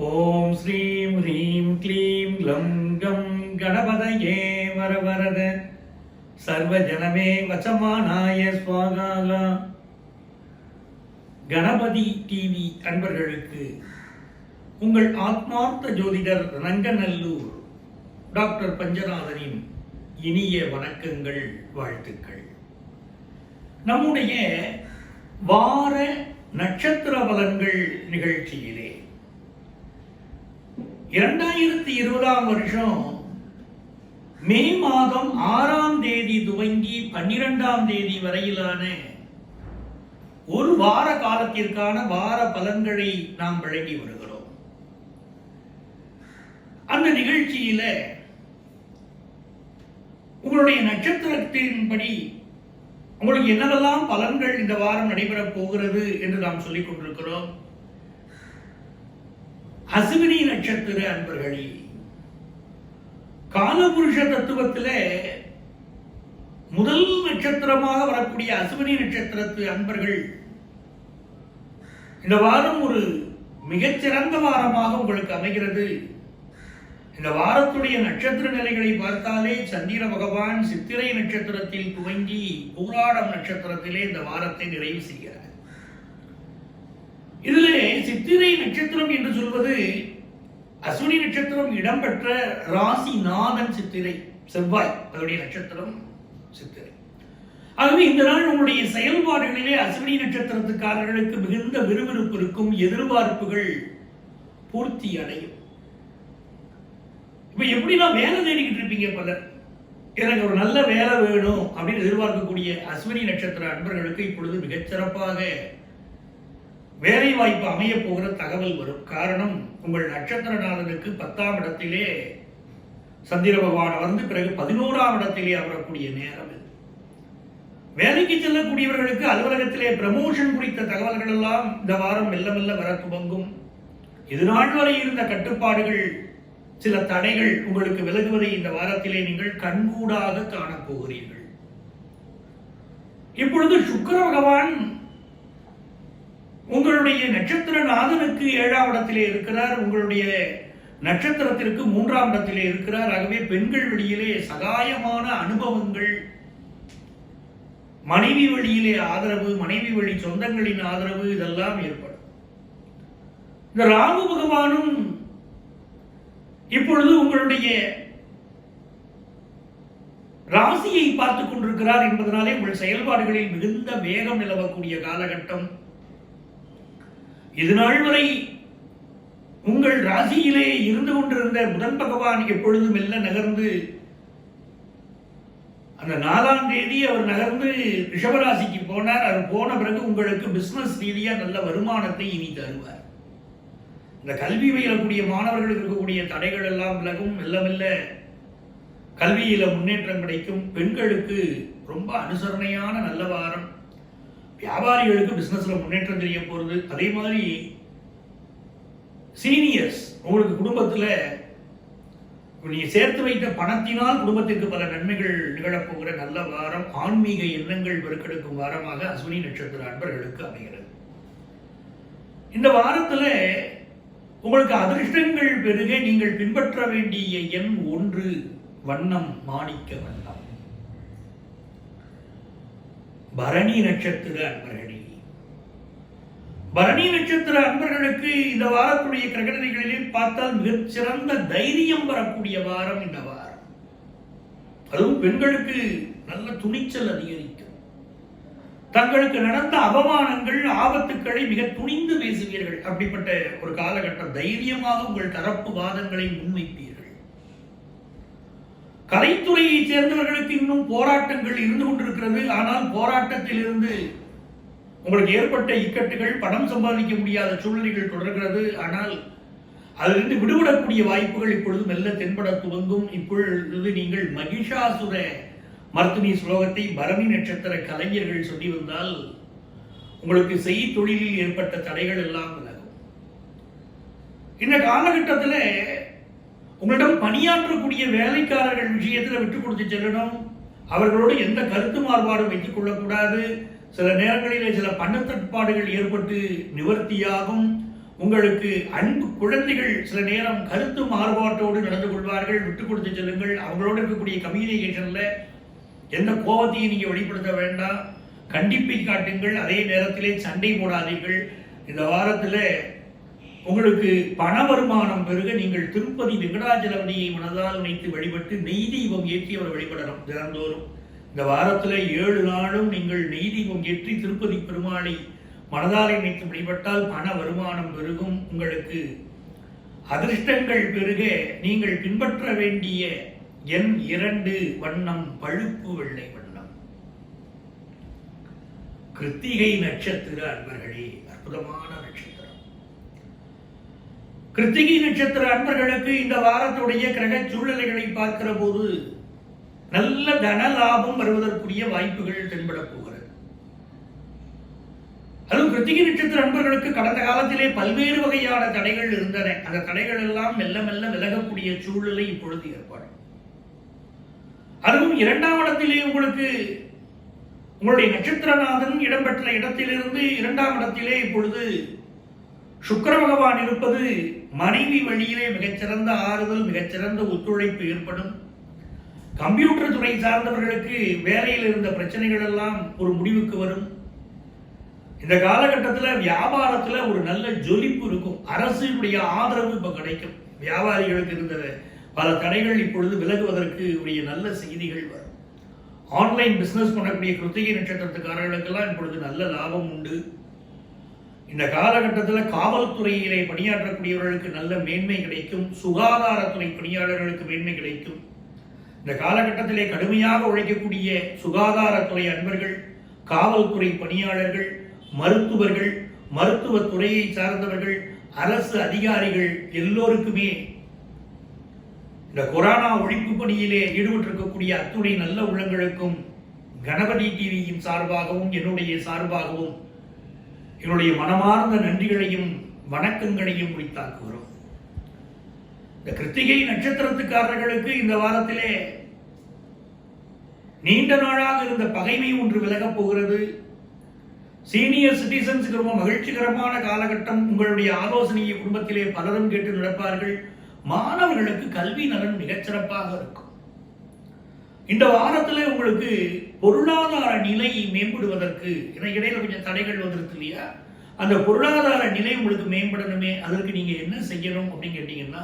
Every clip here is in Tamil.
ஓம் ஸ்ரீம் ஹ்ரீம் க்ளீம் லம் கம் கணபதயே வரவரத சர்வஜனமே வசமானாய ஸ்வாகா. கணபதி டிவி அன்பர்களுக்கு உங்கள் ஆத்மார்த்த ஜோதிடர் ரங்கநல்லூர் டாக்டர் பஞ்சநாதனின் இனிய வணக்கங்கள், வாழ்த்துக்கள். நம்முடைய வார நட்சத்திர பலன்கள் நிகழ்ச்சியிலே 2020 வருஷம் மே மாதம் 6ஆம் தேதி துவங்கி 12ஆம் தேதி வரையிலான ஒரு வார காலத்திற்கான வார பலன்களை நாம் வழங்கி வருகிறோம். அந்த நிகழ்ச்சியில உங்களுடைய நட்சத்திரத்தின்படி உங்களுக்கு என்னவெல்லாம் பலன்கள் இந்த வாரம் நடைபெறப் போகிறது என்று நாம் சொல்லிக் கொண்டிருக்கிறோம். அசுவினி நட்சத்திர அன்பர்களே, காலபுருஷ தத்துவத்திலே முதல் நட்சத்திரமாக வரக்கூடிய அசுவினி நட்சத்திரத்து அன்பர்கள் இந்த வாரம் ஒரு மிகச்சிறந்த வாரமாக உங்களுக்கு அமைகிறது. இந்த வாரத்துடைய நட்சத்திர நிலைகளை பார்த்தாலே சந்திர பகவான் சித்திரை நட்சத்திரத்தில் துவங்கி பூராடம் நட்சத்திரத்திலே இந்த வாரத்தை நிறைவு செய்கிறார். இதிலே சித்திரை நட்சத்திரம் என்று சொல்வது அசுவினி நட்சத்திரம் இடம்பெற்ற ராசி நாதன் சித்திரை, செவ்வாய் அதனுடைய நட்சத்திரம் சித்திரை. ஆகவே இந்த நாள் உங்களுடைய செயல்பாடுகளிலே அசுவினி நட்சத்திரத்துக்காரர்களுக்கு மிகுந்த விறுவிறுப்பு இருக்கும், எதிர்பார்ப்புகள் பூர்த்தி அடையும். இப்ப எப்படின்னா வேலை தேடிக்கிட்டு இருப்பீங்க பலர், எனக்கு ஒரு நல்ல வேலை வேணும் அப்படின்னு எதிர்பார்க்கக்கூடிய அஸ்வினி நட்சத்திர அன்பர்களுக்கு இப்பொழுது மிகச்சிறப்பாக வேலை வாய்ப்பு அமைய போகிற தகவல் வரும். காரணம், உங்கள் நட்சத்திரநாதனுக்கு 10ஆம் இடத்திலே சந்திர பகவான் வந்து பிறகு 11ஆம் இடத்திலே அமரக்கூடிய நேரம் இது. வேலைக்கு செல்லக்கூடியவர்களுக்கு அலுவலகத்திலே ப்ரமோஷன் குறித்த தகவல்கள் எல்லாம் இந்த வாரம் மெல்ல மெல்ல வர துவங்கும். இது நாள் வரை இருந்த கட்டுப்பாடுகள், சில தடைகள் உங்களுக்கு விலகுவதை இந்த வாரத்திலே நீங்கள் கண்கூடாக காணப்போகிறீர்கள். இப்பொழுது சுக்கிர பகவான் உங்களுடைய நட்சத்திர நாதனுக்கு 7ஆம் இடத்திலே இருக்கிறார், உங்களுடைய நட்சத்திரத்திற்கு 3ஆம் இடத்திலே இருக்கிறார். ஆகவே பெண்கள் வழியிலே சகாயமான அனுபவங்கள், மனைவி வழியிலே ஆதரவு, மனைவி வழி சொந்தங்களின் ஆதரவு இதெல்லாம் ஏற்படும். இந்த ராகு பகவானும் இப்பொழுது உங்களுடைய ராசியை பார்த்துக் கொண்டிருக்கிறார் என்பதனாலே உங்கள் செயல்பாடுகளில் மிகுந்த வேகம் நிலவக்கூடிய காலகட்டம். இது நாள் வரை உங்கள் ராசியிலே இருந்து கொண்டிருந்த புதன் பகவான் எப்பொழுது மெல்ல நகர்ந்து அந்த 4ஆம் தேதி அவர் நகர்ந்து ரிஷபராசிக்கு போனார். அவர் போன பிறகு உங்களுக்கு பிசினஸ் ரீதியா நல்ல வருமானத்தை இனி தருவார். இந்த கல்வி பயிலக்கூடிய மாணவர்களுக்கு இருக்கக்கூடிய தடைகள் எல்லாம் விலகும், மெல்ல மெல்ல கல்வியில முன்னேற்றம் கிடைக்கும். பெண்களுக்கு ரொம்ப அனுசரணையான நல்ல வாரம். வியாபாரிகளுக்கு பிசினஸ்ல முன்னேற்றம் தெரிய போறது. அதே மாதிரி சீனியர்ஸ், உங்களுக்கு குடும்பத்துல நீங்க சேர்த்து வைத்த பணத்தினால் குடும்பத்திற்கு பல நன்மைகள் நிகழப்போகிற நல்ல வாரம். ஆன்மீக எண்ணங்கள் பெருக்கெடுக்கும் வாரமாக அஸ்வினி நட்சத்திர அன்பர்களுக்கு அமைகிறது. இந்த வாரத்துல உங்களுக்கு அதிர்ஷ்டங்கள் பெருக நீங்கள் பின்பற்ற வேண்டிய எண் 1, வண்ணம் மாணிக்க வண்ணம். பரணி நட்சத்திர அன்பர்களே, பரணி நட்சத்திர அன்பர்களுக்கு இந்த வாரத்துடைய கிரகநிலைகளில் பார்த்தால் மிகச்சிறந்த தைரியம் வரக்கூடிய வாரம் இந்த வாரம். அதுவும் பெண்களுக்கு நல்ல துணிச்சல் அதிகரிக்கும். தங்களுக்கு நடந்த அவமானங்கள், ஆபத்துக்களை மிக துணிந்து பேசுவீர்கள். அப்படிப்பட்ட ஒரு காலகட்டம். தைரியமாக உங்கள் தரப்பு வாதங்களை முன்வைப்பீர்கள். கலைத்துறையை சேர்ந்தவர்களுக்கு இன்னும் போராட்டங்கள் இருந்து கொண்டிருக்கிறது. ஆனால் போராட்டத்தில் இருந்து உங்களுக்கு ஏற்பட்ட இக்கட்டுகள், பணம் சம்பாதிக்க முடியாத சூழ்நிலைகள் தொடர்கிறது. ஆனால் அதிலிருந்து விடுபடக்கூடிய வாய்ப்புகள் இப்பொழுது மெல்ல தென்பட துவங்கும். இப்பொழுது நீங்கள் மகிஷாசுர மர்த்தினி ஸ்லோகத்தை பரணி நட்சத்திர கலைஞர்கள் சொல்லி வந்தால் உங்களுக்கு செய் தொழிலில் ஏற்பட்ட தடைகள் எல்லாம் விலகும். இந்த காலகட்டத்தில் உங்களிடம் பணியாற்றக்கூடிய வேலைக்காரர்கள் விஷயத்தில் விட்டுக் கொடுத்து செல்லணும். அவர்களோடு எந்த கருத்து மாறுபாடும் வைத்துக் கொள்ளக்கூடாது. சில நேரங்களிலே சில பணத்தட்டுப்பாடுகள் ஏற்பட்டு நிவர்த்தியாகும். உங்களுக்கு அன்பு குழந்தைகள் சில நேரம் கருத்து மாறுபாட்டோடு நடந்து கொள்வார்கள். விட்டுக் கொடுத்து செல்லுங்கள். அவங்களோட இருக்கக்கூடிய கம்யூனிகேஷன்ல எந்த கோபத்தையும் நீங்க வெளிப்படுத்த வேண்டாம். கண்டிப்பை காட்டுங்கள். அதே நேரத்திலே சண்டை போடாதீர்கள். இந்த வாரத்தில் உங்களுக்கு பண வருமானம் பெருக நீங்கள் திருப்பதி வெங்கடாஜலபதியை மனதால் நினைத்து வழிபட்டு நெய் தீபம் ஏற்றி அவர் வழிபடணும் தினந்தோறும். இந்த வாரத்தில் 7 நாளும் நீங்கள் நெய் தீபம் ஏற்றி திருப்பதி பெருமாளை மனதால் நினைத்து வழிபட்டால் பண வருமானம் பெருகும். உங்களுக்கு அதிர்ஷ்டங்கள் பெருக நீங்கள் பின்பற்ற வேண்டிய எண் 2 வண்ணம் பழுப்பு வெள்ளை வண்ணம். கிருத்திகை நட்சத்திர அன்பர்களே, அற்புதமான நட்சத்திரம். கிருத்திகை நட்சத்திர அன்பர்களுக்கு இந்த வாரத்துடைய கிரக சூழ்நிலைகளை பார்க்கிற போது நல்ல தன லாபம் வருவதற்குரிய வாய்ப்புகள் தென்பட போகிறது. அதுவும் கிருத்திகை நட்சத்திர அன்பர்களுக்கு கடந்த காலத்திலே பல்வேறு வகையான தடைகள் இருந்தன. அந்த தடைகள் எல்லாம் மெல்ல மெல்ல விலகக்கூடிய சூழ்நிலை இப்பொழுது ஏற்படும். அதுவும் 2ஆம் இடத்திலே உங்களுக்கு உங்களுடைய நட்சத்திரநாதன் இடம்பெற்ற இடத்திலிருந்து 2ஆம் இடத்திலே இப்பொழுது சுக்கிர பகவான் இருப்பது மனைவி வழியிலே மிகச்சிறந்த ஆறுதல், மிகச்சிறந்த ஒத்துழைப்பு ஏற்படும். கம்ப்யூட்டர் துறை சார்ந்தவர்களுக்கு வேலையில் இருந்த பிரச்சனைகள் எல்லாம் ஒரு முடிவுக்கு வரும். இந்த காலகட்டத்தில் வியாபாரத்தில் ஒரு நல்ல ஜொலிப்பு இருக்கும். அரசுடைய ஆதரவு இப்ப கிடைக்கும். வியாபாரிகளுக்கு இருந்த பல தடைகள் இப்பொழுது விலகுவதற்கு உரிய நல்ல செய்திகள் வரும். ஆன்லைன் பிசினஸ் பண்ணக்கூடிய கிருத்திகை நட்சத்திரத்துக்காரர்களுக்கெல்லாம் இப்பொழுது நல்ல லாபம் உண்டு. இந்த காலகட்டத்தில் காவல்துறையிலே பணியாற்றக்கூடியவர்களுக்கு நல்ல மேன்மை கிடைக்கும். சுகாதாரத்துறை பணியாளர்களுக்கு மேன்மை கிடைக்கும். இந்த காலகட்டத்திலே கடுமையாக உழைக்கக்கூடிய சுகாதாரத்துறை அன்பர்கள், காவல்துறை பணியாளர்கள், மருத்துவர்கள், மருத்துவத்துறையை சார்ந்தவர்கள், அரசு அதிகாரிகள் எல்லோருக்குமே இந்த கொரோனா ஒழிப்பு பணியிலே ஈடுபட்டிருக்கக்கூடிய அத்துணை நல்ல உள்ளங்களுக்கும் கணபதி டிவியின் சார்பாகவும் என்னுடைய சார்பாகவும் என்னுடைய மனமார்ந்த நன்றிகளையும் வணக்கங்களையும் உரித்தாக்குகிறோம். இந்த கிருத்திகை நட்சத்திரத்துக்காரர்களுக்கு இந்த வாரத்திலே நீண்ட நாளாக இருந்த பகைமை ஒன்று விலகப் போகிறது. சீனியர் சிட்டிசன்ஸுக்கு ரொம்ப மகிழ்ச்சிகரமான காலகட்டம். உங்களுடைய ஆலோசனையை குடும்பத்திலே பலரும் கேட்டு நடப்பார்கள். மாணவர்களுக்கு கல்வி நலன் மிகச்சிறப்பாக இருக்கும். இந்த வாரத்தில் உங்களுக்கு பொருளாதார நிலை மேம்படுவதற்கு இடையில கொஞ்சம் தடைகள் வந்திருக்கு இல்லையா, அந்த பொருளாதார நிலை உங்களுக்கு மேம்படணுமே, அதற்கு நீங்க என்ன செய்யணும் அப்படின்னு கேட்டீங்கன்னா,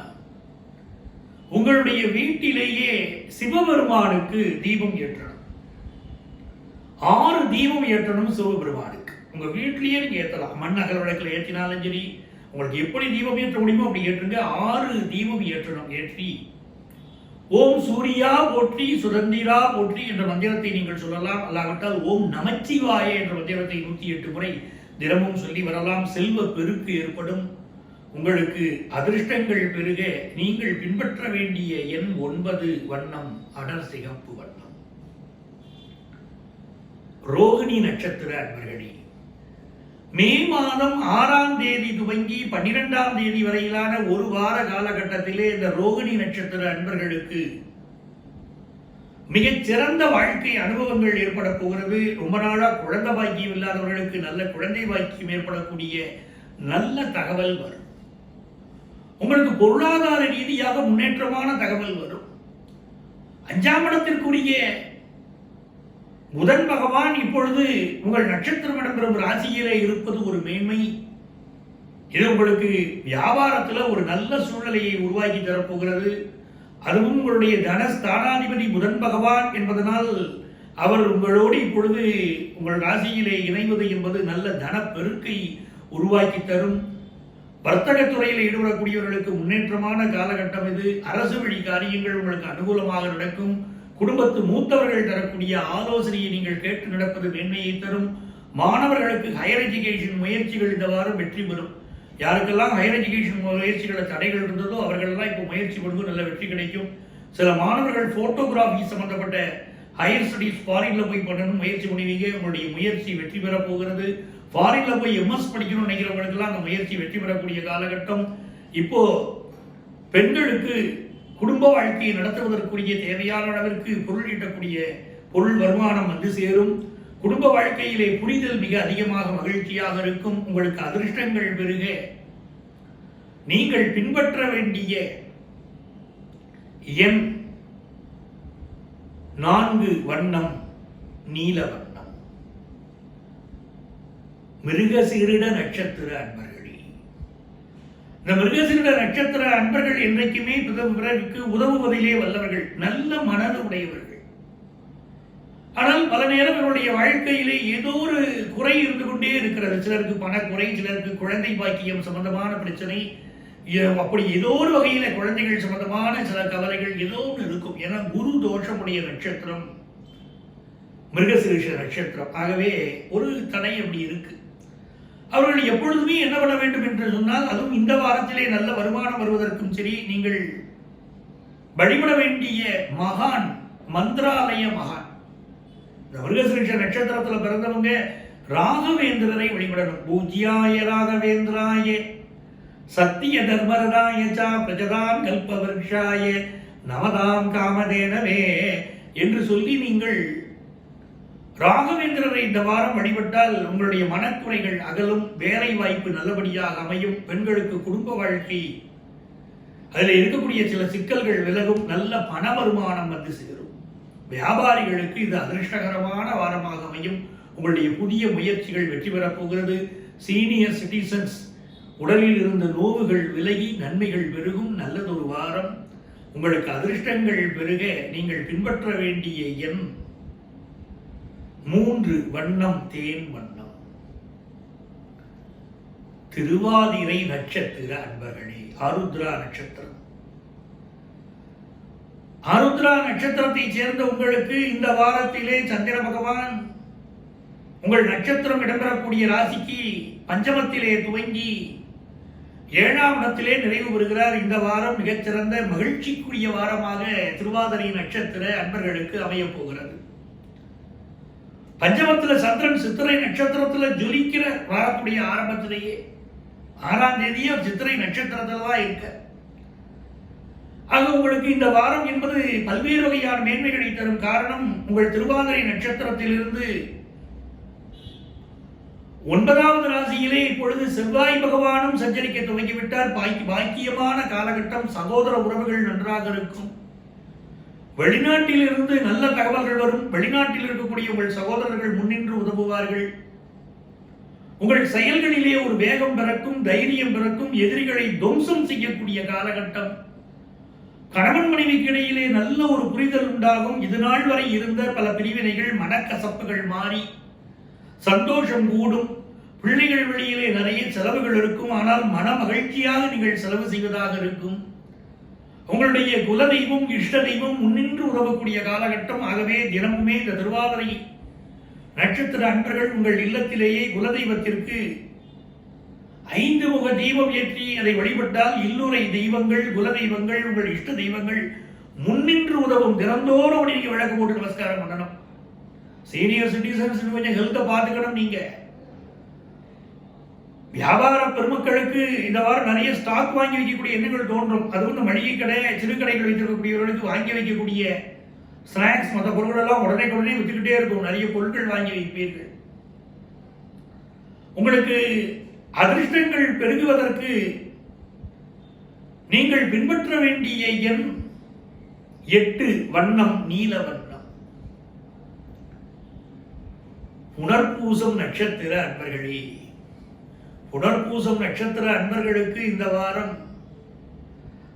உங்களுடைய வீட்டிலேயே சிவபெருமானுக்கு தீபம் ஏற்றணும். 6 தீபம் ஏற்றணும் சிவபெருமானுக்கு. உங்க வீட்டிலேயே நீங்க ஏற்றலாம். மண் அகல் விளக்கில் ஏற்றினாலும் சரி, உங்களுக்கு எப்படி தீபம் ஏற்ற முடியுமோ அப்படி ஏற்றுங்க. 6 தீபம் ஏற்றணும். ஏற்றி ஓம் சூர்யா போற்றி சுதந்திரா போற்றி என்ற மந்திரத்தை நீங்கள் சொல்லலாம். அல்லாவிட்டால் ஓம் நமச்சிவாய என்ற மந்திரத்தை 108 முறை தினமும் சொல்லி வரலாம். செல்வ பெருக்கு ஏற்படும். உங்களுக்கு அதிர்ஷ்டங்கள் பெருக நீங்கள் பின்பற்ற வேண்டிய எண் 9 வண்ணம் அடர் சிகப்பு வண்ணம். ரோகிணி நட்சத்திர அன்பர்களே, மே மாதம் 6ஆம் தேதி துவங்கி 12ஆம் தேதி வரையிலான ஒரு வார காலகட்டத்திலே இந்த ரோகிணி நட்சத்திர அன்பர்களுக்கு மிகச் சிறந்த வாழ்க்கை அனுபவங்கள் ஏற்பட போகிறது. ரொம்ப நாளா குழந்தை பாக்கியம் இல்லாதவர்களுக்கு நல்ல குழந்தை பாக்கியம் ஏற்படக்கூடிய நல்ல தகவல் வரும். உங்களுக்கு பொருளாதார ரீதியாக முன்னேற்றமான தகவல் வரும். 5ஆம் இடத்திற்குரிய புதன் பகவான் இப்பொழுது உங்கள் நட்சத்திரம் இடம்பெறும் ராசியிலே இருப்பது ஒரு மேன்மை. இது உங்களுக்கு வியாபாரத்தில் ஒரு நல்ல சூழ்நிலையை உருவாக்கி தரப்போகிறது. அதுவும் உங்களுடைய தனஸ்தானாதிபதி புதன் பகவான் என்பதனால் அவர் உங்களோடு இப்பொழுது உங்கள் ராசியிலே இணைவது என்பது நல்ல தன பெருக்கை உருவாக்கி தரும். வர்த்தகத்துறையில் ஈடுபடக்கூடியவர்களுக்கு முன்னேற்றமான காலகட்டம் இது. அரசு வழி காரியங்கள் உங்களுக்கு அனுகூலமாக நடக்கும். குடும்பத்து மூத்தவர்கள் தரக்கூடிய ஆலோசனையை நீங்கள் கேட்டு நடப்பது மேன்மையை தரும். மாணவர்களுக்கு ஹையர் எஜுகேஷன் முயற்சிகள் இந்த வாரம் வெற்றி பெறும். யாருக்கெல்லாம் ஹையர் எஜுகேஷன் முயற்சிகள தடைகள் இருந்ததோ அவர்களெல்லாம் இப்போ முயற்சி பண்ணும்போது நல்ல வெற்றி கிடைக்கும். சில மாணவர்கள் போட்டோகிராஃபி சம்பந்தப்பட்ட ஹையர் ஸ்டடீஸ் ஃபாரின்ல போய் பண்ணணும் முயற்சி பண்ணுவீங்க. உங்களுடைய முயற்சி வெற்றி பெற போகிறது. ஃபாரின்ல போய் எம்எஸ் படிக்கணும்னு நினைக்கிறவங்களுக்கெல்லாம் அந்த முயற்சி வெற்றி பெறக்கூடிய காலகட்டம். இப்போ பெண்களுக்கு குடும்ப வாழ்க்கையை நடத்துவதற்குரிய தேவையான அளவிற்கு பொருள் ஈட்டக்கூடிய பொருள் வருமானம் வந்து சேரும். குடும்ப வாழ்க்கையிலே புரிதல் மிக அதிகமாக மகிழ்ச்சியாக இருக்கும். உங்களுக்கு அதிர்ஷ்டங்கள் பெருக நீங்கள் பின்பற்ற வேண்டிய எண் 4 வண்ணம் நீல வண்ணம். மிருகசீரிட நட்சத்திர அன்பர்களே, இந்த மிருகசீரிட நட்சத்திர அன்பர்கள் என்றைக்குமே பிறருக்கு உதவுவதிலே வல்லவர்கள், நல்ல மனது உடையவர்கள். ஆனால் பல நேரம் இவருடைய வாழ்க்கையிலே ஏதோ ஒரு குறை இருந்து கொண்டே இருக்கிறது. சிலருக்கு பணக்குறை, சிலருக்கு குழந்தை பாக்கியம் சம்பந்தமான பிரச்சனை, அப்படி ஏதோ ஒரு வகையில குழந்தைகள் சம்பந்தமான சில கவலைகள் ஏதோ ஒன்று இருக்கும். ஏன்னா குரு தோஷமுடைய நட்சத்திரம் மிருகசீரிஷ நட்சத்திரம். ஆகவே ஒரு தடை அப்படி இருக்கு. அவர்கள் எப்பொழுதுமே என்ன பண்ண வேண்டும் என்று சொன்னால், அதுவும் இந்த வாரத்திலே நல்ல வருமானம் வருவதற்கும் சரி, நீங்கள் வழிபட வேண்டிய மகான் மந்திராலய மகான். இந்த மிருகசீரிஷ நட்சத்திரத்தில் பிறந்தவங்க ராகவேந்திரரை வழிபடணும். பூஜ்யாய ராகவேந்திராய சத்திய தர்மரதாயச்சா பிரஜதாம் கல்பவர்ஷாய நமதாம் காமதேனவே என்று சொல்லி நீங்கள் ராகவேந்திரரை இந்த வாரம் வழிபட்டால் உங்களுடைய மனக்குறைகள் அகலும், வேலை வாய்ப்பு நல்லபடியாக அமையும், பெண்களுக்கு குடும்ப வாழ்க்கை அதில் இருக்கக்கூடிய சில சிக்கல்கள் விலகும், நல்ல பண வருமானம் வந்து சேரும். வியாபாரிகளுக்கு இது அதிர்ஷ்டகரமான வாரமாக அமையும். உங்களுடைய புதிய முயற்சிகள் வெற்றி பெறப் போகிறது. சீனியர் சிட்டிசன்ஸ் உடலில் இருந்த நோவுகள் விலகி நன்மைகள் பெருகும். நல்லதொரு வாரம். உங்களுக்கு அதிர்ஷ்டங்கள் பெருக நீங்கள் பின்பற்ற வேண்டிய எண் 3 வண்ணம் தேன் வண்ணம். திருவாதிரை நட்சத்திர அன்பர்களே, ஆருத்ரா நட்சத்திரம். ஆருத்ரா நட்சத்திரத்தை சேர்ந்த உங்களுக்கு இந்த வாரத்திலே சந்திர பகவான் உங்கள் நட்சத்திரம் இடம்பெறக்கூடிய ராசிக்கு பஞ்சமத்திலே துவங்கி 7ஆம் இடத்திலே நிறைவு பெறுகிறார். இந்த வாரம் மிகச்சிறந்த மகிழ்ச்சிக்குரிய வாரமாக திருவாதிரை நட்சத்திர அன்பர்களுக்கு அமையப் போகிறது. பஞ்சமத்தில் சந்திரன் சித்திரை நட்சத்திரத்தில் ஜொலிக்கிற வாரக்கூடிய ஆரம்பத்திலேயே 6ஆம் தேதியே சித்திரை நட்சத்திரத்தில் தான் இருக்க. ஆக உங்களுக்கு இந்த வாரம் என்பது பல்வேறு வகையான மேன்மைகளை தரும். காரணம், உங்கள் திருவாதிரை நட்சத்திரத்திலிருந்து 9வது ராசியிலே இப்பொழுது செவ்வாய் பகவானும் சஞ்சரிக்க துவங்கிவிட்டார். பாக்கியமான காலகட்டம். சகோதர உறவுகள் நன்றாக இருக்கும். வெளிநாட்டில் இருந்து நல்ல தகவல்கள் வரும். வெளிநாட்டில் இருக்கக்கூடிய உங்கள் சகோதரர்கள் முன்னின்று உதவுவார்கள். உங்கள் செயல்களிலே ஒரு வேகம் பிறக்கும், தைரியம் பிறக்கும். எதிரிகளை துவம்சம் செய்யக்கூடிய காலகட்டம். கணவன் மனைவிக்கு இடையிலே நல்ல ஒரு புரிதல் உண்டாகும். இது நாள் வரை இருந்த பல பிரிவினைகள், மனக்கசப்புகள் மாறி சந்தோஷம் கூடும். பிள்ளைகள் வழியிலே நிறைய செலவுகள் இருக்கும். ஆனால் மன மகிழ்ச்சியாக நீங்கள் செலவு செய்வதாக இருக்கும். உங்களுடைய குலதெய்வம், இஷ்ட தெய்வம் முன்னின்று உதவக்கூடிய காலகட்டம். ஆகவே தினமுமே இந்த திருவாதிரை நட்சத்திர அன்பர்கள் உங்கள் இல்லத்திலேயே குலதெய்வத்திற்கு 5 முக தீபம் ஏற்றி அதை வழிபட்டால் இல்லுரை தெய்வங்கள், குலதெய்வங்கள், உங்கள் இஷ்ட தெய்வங்கள் முன்னின்று உதவும். தினந்தோறும் நீங்க விளக்கு போட்டு நமஸ்காரம் பண்ணணும். சீனியர் சிட்டிசன்ஸ் கொஞ்சம் ஹெல்த்தை பார்த்துக்கணும். நீங்க வியாபார பெருமக்களுக்கு இந்த வாரம் நிறைய ஸ்டாக் வாங்கி வைக்கக்கூடிய எண்ணங்கள் தோன்றும். அது வந்து மளிகை கடை, சிறு கடைகள் வைத்திருக்கக்கூடியவர்களுக்கு வாங்கி வைக்கக்கூடிய ஸ்நாக்ஸ் மற்ற பொருட்கள் எல்லாம் உடனே வித்துக்கிட்டே இருக்கும். நிறைய பொருட்கள் வாங்கி வைப்பீர்கள். உங்களுக்கு அதிர்ஷ்டங்கள் பெருகுவதற்கு நீங்கள் பின்பற்ற வேண்டிய எண் 8 வண்ணம் நீல வண்ணம். புனர்பூசம் நட்சத்திர அன்பர்களே, புனர்பூசம் நட்சத்திர அன்பர்களுக்கு இந்த வாரம்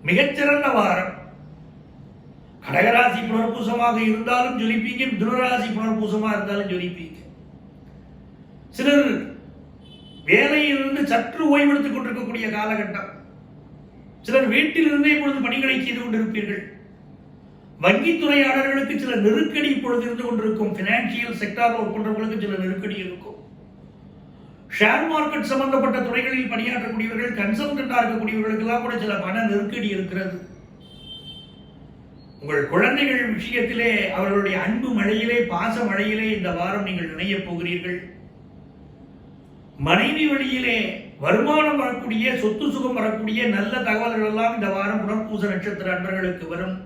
மிகச்சிறந்த வாரம். கடகராசி புனர்பூசமாக இருந்தாலும் ஜொலிப்பீங்க, மிதுனராசி புனர்பூசமாக இருந்தாலும் ஜொலிப்பீங்க. சிலர் வேலையிலிருந்து சற்று ஓய்வெடுத்துக் கொண்டிருக்கக்கூடிய காலகட்டம். சிலர் வீட்டிலிருந்தே இப்பொழுது பணிகளை செய்து கொண்டிருப்பீர்கள். வங்கித்துறையாளர்களுக்கு சில நெருக்கடி இப்பொழுது இருந்து கொண்டிருக்கும். பினான்சியல் செக்டார் ஒர்க் பண்றவங்களுக்கு சில நெருக்கடி இருக்கும். ஷேர் மார்க்கெட் சம்பந்தப்பட்ட துறைகளில் பணியாற்றக்கூடியவர்கள், கன்சல்டன்டா இருக்கக்கூடியவர்களுக்கு எல்லாம் கூட சில பண நெருக்கடி இருக்கிறது. உங்கள் குழந்தைகள் விஷயத்திலே அவர்களுடைய அன்பு மழையிலே, பாச மழையிலே இந்த வாரம் நீங்கள் நினைய போகிறீர்கள். மனைவி வழியிலே வருமானம் வரக்கூடிய, சொத்து சுகம் வரக்கூடிய நல்ல தகவல்கள் எல்லாம் இந்த வாரம் புனர்பூச நட்சத்திர அன்பர்களுக்கு வரும்.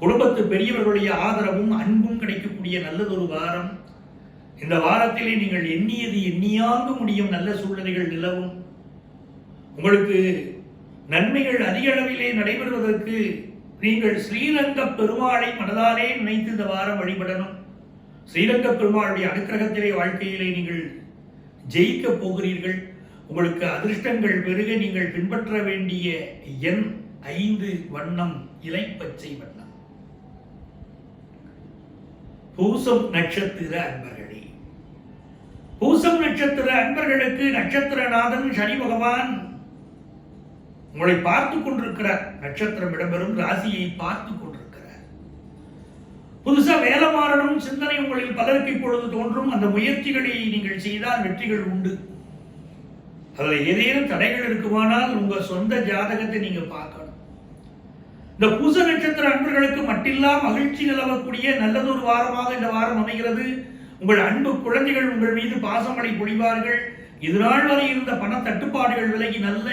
குடும்பத்து பெரியவர்களுடைய ஆதரவும் அன்பும் கிடைக்கக்கூடிய நல்லதொரு வாரம். இந்த வாரத்திலே நீங்கள் எண்ணியது எண்ணியாக முடியும் நல்ல சூழ்நிலைகள் நிலவும். உங்களுக்கு நன்மைகள் அதிக அளவிலே நடைபெறுவதற்கு நீங்கள் ஸ்ரீரங்க பெருமாளை மனதாலே நினைத்து இந்த வாரம் வழிபடணும். ஸ்ரீரங்க பெருமாளுடைய அனுக்கிரகத்திலே வாழ்க்கையிலே நீங்கள் ஜெயிக்க போகிறீர்கள். உங்களுக்கு அதிர்ஷ்டங்கள் பெருக நீங்கள் பின்பற்ற வேண்டிய எண் 5, வண்ணம் இலைப்பச்சை வண்ணம். பூசம் நட்சத்திர அன்பர்களே, பூசம் நட்சத்திர அன்பர்களுக்கு நட்சத்திரநாதன் சனி பகவான் உங்களை பார்த்துக் கொண்டிருக்கிறார். நட்சத்திரம் இடம்பெறும் ராசியை பார்த்துக் கொண்டிருக்கிறார். புதுசா வேலை மாறணும் சிந்தனை உங்களில் பலருக்கு இப்பொழுது தோன்றும். அந்த முயற்சிகளை நீங்கள் செய்தால் வெற்றிகள் உண்டு. அதில் ஏதேனும் தடைகள் இருக்குமானால் உங்க சொந்த ஜாதகத்தை நீங்க பார்க்கணும். இந்த பூச நட்சத்திர அன்பர்களுக்கு மட்டில்லா மகிழ்ச்சி நிலவக்கூடிய நல்லதொரு வாரமாக இந்த வாரம் அமைகிறது. உங்கள் அன்பு குழந்தைகள் உங்கள் மீது பாசமழை பொழிவார்கள். இதுநாள் வரை இருந்த பண தட்டுப்பாடுகள் விலகி நல்ல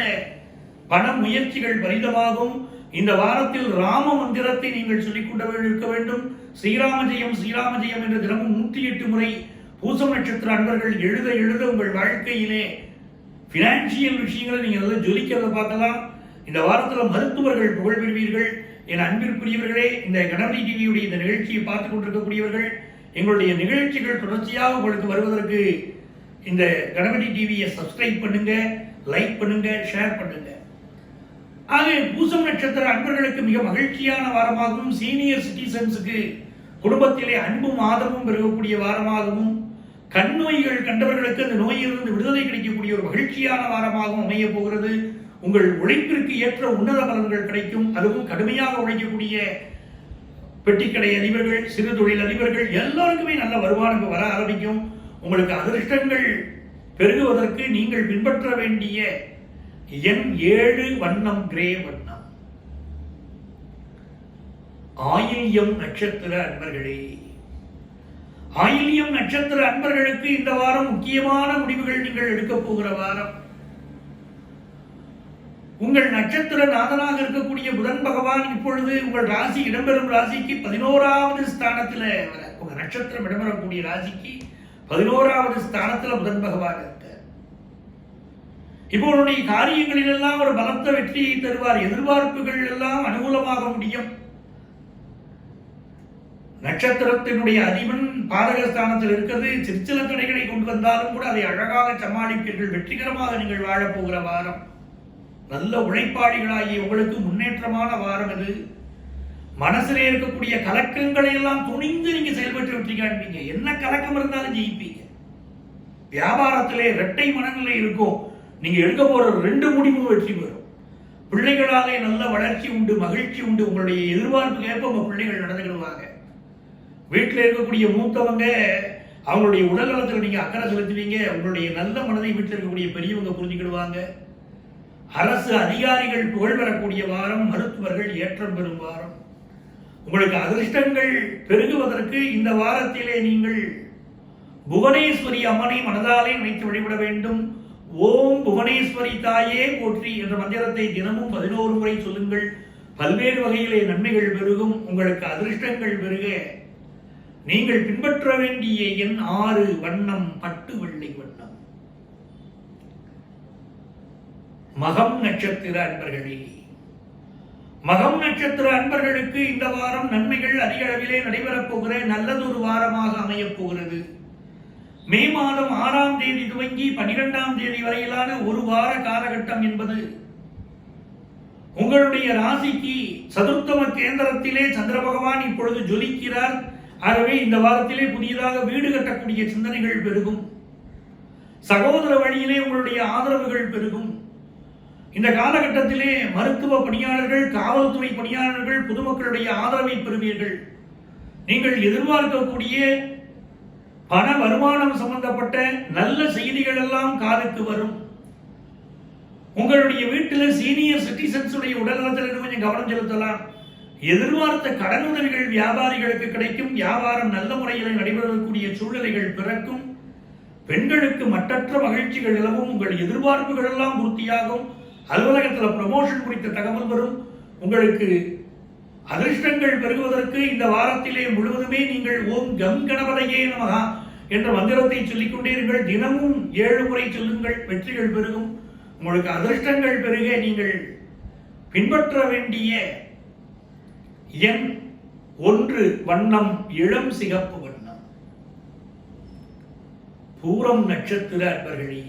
பண முயற்சிகள் பரிதமாகும். இந்த வாரத்தில் ராம மந்திரத்தை நீங்கள் சொல்லிக் கொண்டு இருக்க வேண்டும். ஸ்ரீராம ஜெயம் ஸ்ரீராம ஜெயம் என்ற தினமும் 108 முறை பூசம் நட்சத்திர அன்பர்கள் எழுத எழுத உங்கள் வாழ்க்கையிலே பினான்சியல் விஷயங்களை நீங்க நல்லா ஜொலிக்கிறத பார்க்கலாம். இந்த வாரத்தில் மருத்துவர்கள் புகழ் பெறுவீர்கள். என் அன்பிற்குரியவர்களே, இந்த கணபதி டிவியுடைய இந்த நிகழ்ச்சியை பார்த்துக் கொண்டிருக்கக்கூடியவர்கள், எங்களுடைய நிகழ்ச்சிகள் தொடர்ச்சியாக உங்களுக்கு வருவதற்கு இந்த கணபதி டிவியை சப்ஸ்கிரைப் பண்ணுங்க, லைக் பண்ணுங்க, ஷேர் பண்ணுங்க. ஆக பூசம் நட்சத்திர அன்பர்களுக்கு மிக மகிழ்ச்சியான வாரமாகவும், சீனியர் சிட்டிசன்ஸுக்கு குடும்பத்திலே அன்பும் ஆதரவும் பெருகக்கூடிய வாரமாகவும், கண் நோய்கள் கண்டவர்களுக்கு அந்த நோயிலிருந்து விடுதலை கிடைக்கக்கூடிய ஒரு மகிழ்ச்சியான வாரமாகவும் அமைய போகிறது. உங்கள் உழைப்பிற்கு ஏற்ற உன்னத பலன்கள் கிடைக்கும். அதுவும் கடுமையாக உழைக்கக்கூடிய பெட்டிக்கடை அதிபர்கள், சிறு தொழில் அதிபர்கள் எல்லாருக்குமே நல்ல வருமானம் வர ஆரம்பிக்கும். உங்களுக்கு அதிர்ஷ்டங்கள் பெருகுவதற்கு நீங்கள் பின்பற்ற வேண்டிய எண் 7, வண்ணம் கிரே வண்ணம். ஆயில்யம் நட்சத்திர அன்பர்களே, ஆயில்யம் நட்சத்திர அன்பர்களுக்கு இந்த வாரம் முக்கியமான முடிவுகள் நீங்கள் எடுக்க போகிற வாரம். உங்கள் நட்சத்திர நாதனாக இருக்கக்கூடிய புதன் பகவான் இப்பொழுது உங்கள் ராசி இடம்பெறும் ராசிக்கு 11வது ஸ்தானத்தில் உங்க நட்சத்திரம் இடம்பெறக்கூடிய ராசிக்கு 11வது ஸ்தானத்தில் புதன் பகவான் இருக்க. இப்போ உன்னுடைய காரியங்களில் எல்லாம் ஒரு பலத்த வெற்றியை தருவார். எதிர்பார்ப்புகள் எல்லாம் அனுகூலமாக முடியும். நட்சத்திரத்தினுடைய அதிபன் பாதகஸ்தானத்தில் இருக்கிறது. சிற்சில தடைகளை கொண்டு வந்தாலும் கூட அதை அழகாக சமாளிப்பீர்கள். வெற்றிகரமாக நீங்கள் வாழப்போகிற வாரம். நல்ல உழைப்பாளிகளாகிய உங்களுக்கு முன்னேற்றமான வாரம் இது. மனசிலே இருக்கக்கூடிய கலக்கங்களை எல்லாம் துணிந்து நீங்க செயல்பட்டு வெற்றி காண்பீங்க. என்ன கலக்கம் இருந்தாலும் ஜெயிப்பீங்க. வியாபாரத்திலே இரட்டை மனநிலை இருக்கும். நீங்க எடுக்க போற 2 முடிவும் வெற்றி பெறும். பிள்ளைகளாலே நல்ல வளர்ச்சி உண்டு, மகிழ்ச்சி உண்டு. உங்களுடைய எதிர்பார்ப்புக்கு ஏற்ப உங்க பிள்ளைகள் நடந்துக்கிடுவாங்க. வீட்டில் இருக்கக்கூடிய மூத்தவங்க அவங்களுடைய உடல் நலத்தில் நீங்க அக்கறை செலுத்துவீங்க. உங்களுடைய நல்ல மனதை வீட்டில் இருக்கக்கூடிய பெரியவங்க புரிஞ்சுக்கிடுவாங்க. அரசு அதிகாரிகள் புகழ் பெறக்கூடிய வாரம். மருத்துவர்கள் ஏற்றம் பெறும் வாரம். உங்களுக்கு அதிர்ஷ்டங்கள் பெருகுவதற்கு இந்த வாரத்திலே நீங்கள் புவனேஸ்வரி அம்மனை மனதாலே நினைத்து வழிபட வேண்டும். ஓம் புவனேஸ்வரி தாயே போற்றி என்ற மந்திரத்தை தினமும் 11 முறை சொல்லுங்கள். பல்வேறு வகையிலே நன்மைகள் பெருகும். உங்களுக்கு அதிர்ஷ்டங்கள் பெருக நீங்கள் பின்பற்ற வேண்டிய எண் 6, வண்ணம் பட்டு வெள்ளை வண்ணம். மகம் நட்சத்திர அன்பர்களே, மகம் நட்சத்திர அன்பர்களுக்கு இந்த வாரம் நன்மைகள் அதிக அளவிலே நடைபெறப் போகிற நல்லதொரு வாரமாக அமையப் போகிறது. மே மாதம் 6ஆம் தேதி துவங்கி 12ஆம் தேதி வரையிலான ஒரு வார காலகட்டம் என்பது உங்களுடைய ராசிக்கு சதுர்த்தம கேந்திரத்திலே சந்திர பகவான் இப்பொழுது ஜொலிக்கிறார். ஆகவே இந்த வாரத்திலே புதியதாக வீடு கட்டக்கூடிய சிந்தனைகள் பெருகும். சகோதர வழியிலே உங்களுடைய ஆதரவுகள் பெருகும். இந்த காலகட்டத்திலே மருத்துவ பணியாளர்கள், காவல்துறை பணியாளர்கள், பொதுமக்களுடைய ஆதரவை பெறுவீர்கள். நீங்கள் எதிர்பார்க்கக்கூடிய பண வருமானம் சம்பந்தப்பட்ட நல்ல செய்திகள் எல்லாம் காதுக்கு வரும். உங்களுடைய வீட்டில் சீனியர் சிட்டிசன்ஸ் உடைய உடல்நலத்தில் கொஞ்சம் கவனம் செலுத்தலாம். எதிர்பார்த்த கடனுதவிகள் வியாபாரிகளுக்கு கிடைக்கும். வியாபாரம் நல்ல முறையில் நடைபெறக்கூடிய சூழ்நிலைகள் பிறக்கும். பெண்களுக்கு மற்றற்ற மகிழ்ச்சிகள் நிலவும். உங்கள் எதிர்பார்ப்புகள் எல்லாம் பூர்த்தியாகும். அலுவலகத்தில் ப்ரமோஷன் குறித்த தகவல் வரும். உங்களுக்கு அதிர்ஷ்டங்கள் பெருகுவதற்கு இந்த வாரத்திலே முழுவதுமே நீங்கள் ஓம் கம் கணபதையே நமகா என்ற மந்திரத்தை சொல்லிக் கொண்டீர்கள். தினமும் 7 முறை சொல்லுங்கள். வெற்றிகள் பெருகும். உங்களுக்கு அதிர்ஷ்டங்கள் பெருக நீங்கள் பின்பற்ற வேண்டிய எண் 1 வண்ணம் இளம் சிகப்பு வண்ணம். பூரம் நட்சத்திர அன்பர்களே,